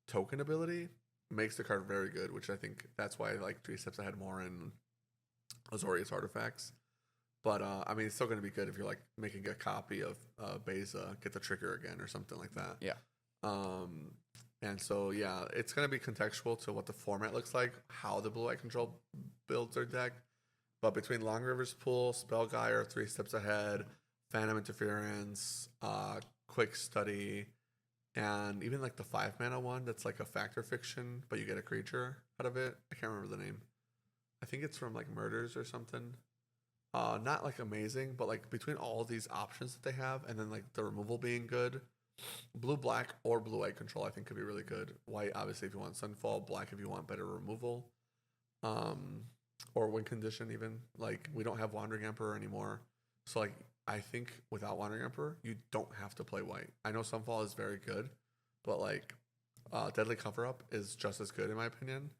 token ability, makes the card very good, which I think that's why I like 3 steps ahead more in Azorius Artifacts. But, it's still going to be good if you're, making a copy of Beza, get the trigger again or something like that. Yeah. And so, yeah, it's going to be contextual to what the format looks like, how the Blue White Control builds their deck. But between Long River's Pool, Spellgyre, 3 steps ahead, Phantom Interference, Quick Study, and even the 5 mana one that's a Factor Fiction, but you get a creature out of it. I can't remember the name. I think it's from Murders or something. Not amazing, but between all these options that they have, and then the removal being good, Blue Black or Blue White Control I think could be really good. White obviously if you want Sunfall, black if you want better removal, or win condition even. We don't have Wandering Emperor anymore, so I think without Wandering Emperor you don't have to play white. I know Sunfall is very good, but Deadly Cover Up is just as good in my opinion.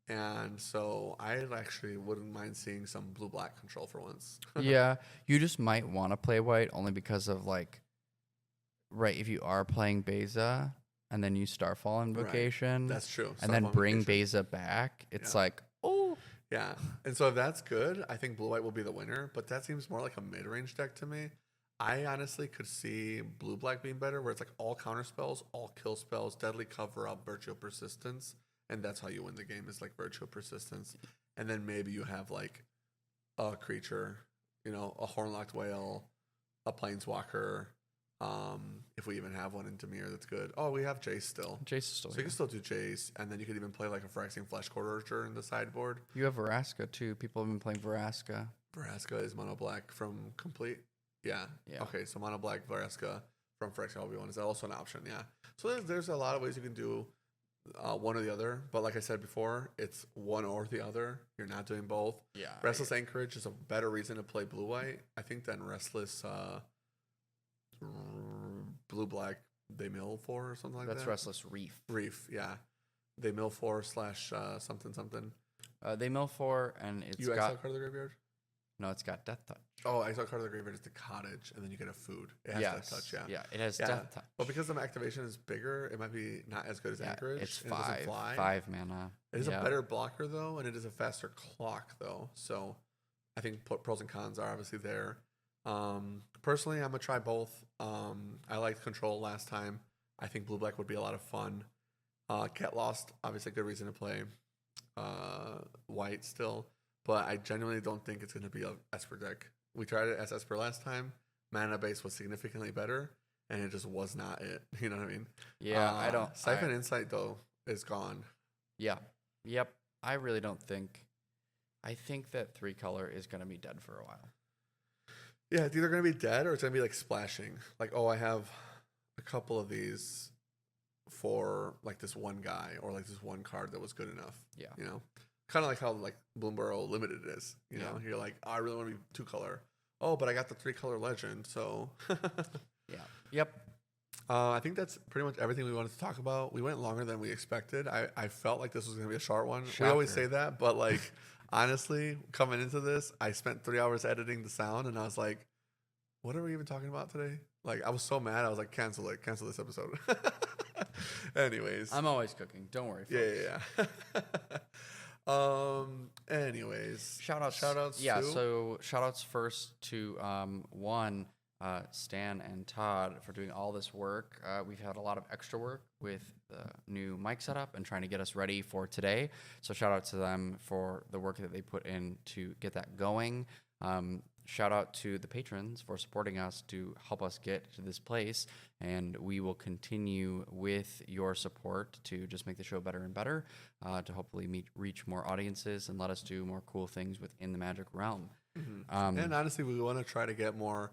And so I actually wouldn't mind seeing some Blue Black Control for once. Yeah, you just might want to play white only because of right, if you are playing Beza and then you Starfall Invocation. That's true. And then bring Beza back, it's oh. Yeah. And so if that's good, I think Blue White will be the winner, but that seems more like a mid-range deck to me. I honestly could see Blue Black being better, where it's all counter spells, all kill spells, Deadly Cover Up, Virtue of Persistence, and that's how you win the game is Virtue of Persistence. And then maybe you have a creature, a Hornlocked Whale, a Planeswalker, If we even have one in Demir that's good. Oh, we have Jace still. Jace is still So here. you can still do Jace, and then you could even play like a Phyrexian Flesh Corroder in the sideboard. You have Veraska too. People have been playing Veraska. Veraska is mono black from complete. Yeah. Yeah. Okay, so mono black Veraska from Phyrexian LB1 is also an option. Yeah. So there's a lot of ways you can do one or the other, but like I said before, it's one or the other. You're not doing both. Yeah. Restless Anchorage is a better reason to play blue white, I think, than Restless blue black. They mill for or something like that. That's Restless Reef. Reef, yeah. They mill for / something. They mill for, and it's You exile card of the graveyard? No, it's got Death Touch. Oh, exile card of the graveyard is the cottage, and then you get a food. It has Death Touch, yeah. Yeah, it has Yeah. Death Touch. But because the activation is bigger, it might be not as good as Anchorage. It's and it doesn't 5. fly. 5 mana. It is a better blocker, though, and it is a faster clock, though. So I think pros and cons are obviously there. Personally, I'm going to try both. I liked Control last time. I think Blue-Black would be a lot of fun. Get Lost, obviously a good reason to play White still. But I genuinely don't think it's going to be a Esper deck. We tried it as Esper last time. Mana base was significantly better, and it just was not it. You know what I mean? Yeah, I don't. Siphon Insight, though, is gone. Yeah. Yep. I really don't think. I think that 3-color is going to be dead for a while. Yeah, it's either going to be dead or it's going to be like splashing. Like, oh, I have a couple of these for like this one guy or like this one card that was good enough. Yeah. You know, kind of like how like Bloomburrow Limited is. You know, Yeah. you're like, oh, I really want to be 2-color. Oh, but I got the 3-color legend. So, Yeah. Yep. I think that's pretty much everything we wanted to talk about. We went longer than we expected. I felt like this was going to be a short one. We always Shocker. say that, but like, honestly, coming into this, I spent 3 hours editing the sound, and I was like, what are we even talking about today? Like, I was so mad. I was like, cancel this episode. Anyways. I'm always cooking. Don't worry. Yeah. Anyways. Shoutouts. Yeah. So shoutouts first to Stan and Todd for doing all this work. We've had a lot of extra work with the new mic setup and trying to get us ready for today. So shout out to them for the work that they put in to get that going. Shout out to the patrons for supporting us to help us get to this place. And we will continue with your support to just make the show better and better, to hopefully reach more audiences and let us do more cool things within the Magic realm. Mm-hmm. And honestly, we want to try to get more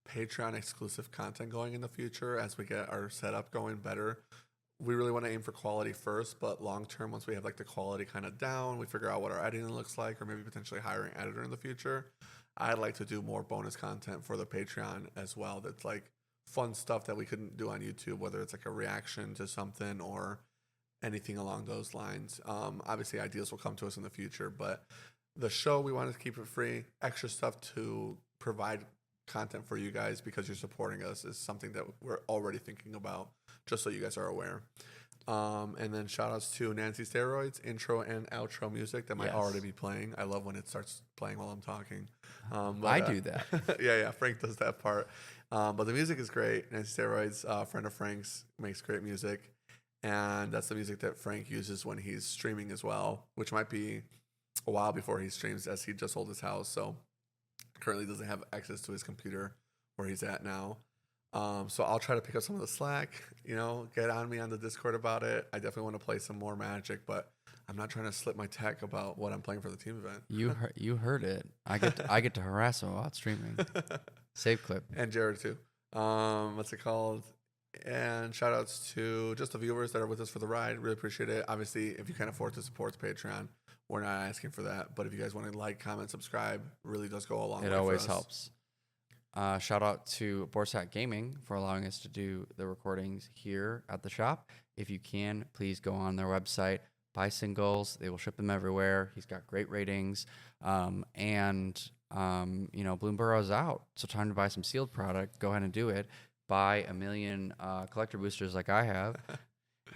Patreon exclusive content going in the future as we get our setup going better. We really want to aim for quality first, but long term, once we have like the quality kind of down, we figure out what our editing looks like, or maybe potentially hiring an editor in the future. I'd like to do more bonus content for the Patreon as well. That's like fun stuff that we couldn't do on YouTube, whether it's like a reaction to something or anything along those lines. Obviously, ideas will come to us in the future, but the show, we wanted to keep it free. Extra stuff to provide content for you guys because you're supporting us is something that we're already thinking about, just so you guys are aware. And then shout outs to Nancy Steroids, intro and outro music that might already be playing. I love when it starts playing while I'm talking. But, I do that. yeah, Frank does that part. But the music is great. Nancy Steroids, friend of Frank's, makes great music. And that's the music that Frank uses when he's streaming as well, which might be a while before he streams, as he just sold his house. So currently doesn't have access to his computer where he's at now. So I'll try to pick up some of the slack, get on me on the Discord about it. I definitely want to play some more Magic, but I'm not trying to slip my tech about what I'm playing for the team event. You heard it. I get to harass him about streaming. Save clip. And Jared too. What's it called? And shout outs to just the viewers that are with us for the ride. Really appreciate it. Obviously, if you can't afford to support the Patreon, we're not asking for that. But if you guys want to like, comment, subscribe, really does go a long way. It always helps. Shout out to Borsat Gaming for allowing us to do the recordings here at the shop. If you can, please go on their website, buy singles. They will ship them everywhere. He's got great ratings. Bloomburrow's out. So time to buy some sealed product. Go ahead and do it. Buy 1 million collector boosters like I have.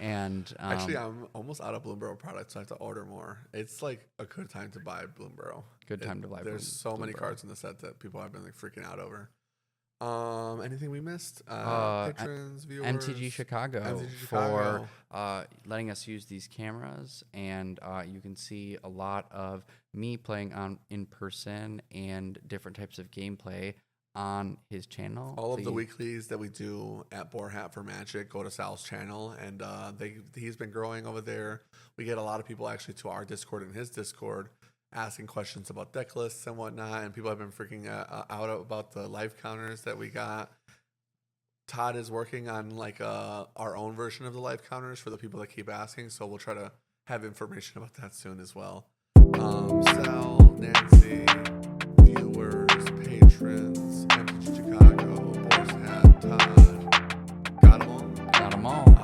And actually, I'm almost out of Bloomburrow products, so I have to order more. It's like a good time to buy Bloomburrow. Good time to buy. There's so many cards in the set that people have been like freaking out over. Anything we missed? Patrons, viewers. MTG Chicago for letting us use these cameras, and you can see a lot of me playing in person and different types of gameplay on his channel. All of the weeklies that we do at Boar Hat for Magic go to Sal's channel, and he's been growing over there. We get a lot of people actually to our Discord and his Discord asking questions about deck lists and whatnot, and people have been freaking out about the life counters that we got. Todd is working on like our own version of the life counters for the people that keep asking, so we'll try to have information about that soon as well. Sal, Nancy, viewers, patrons, MTG Chicago, Boar's Hat, Todd, got them all. Got them all.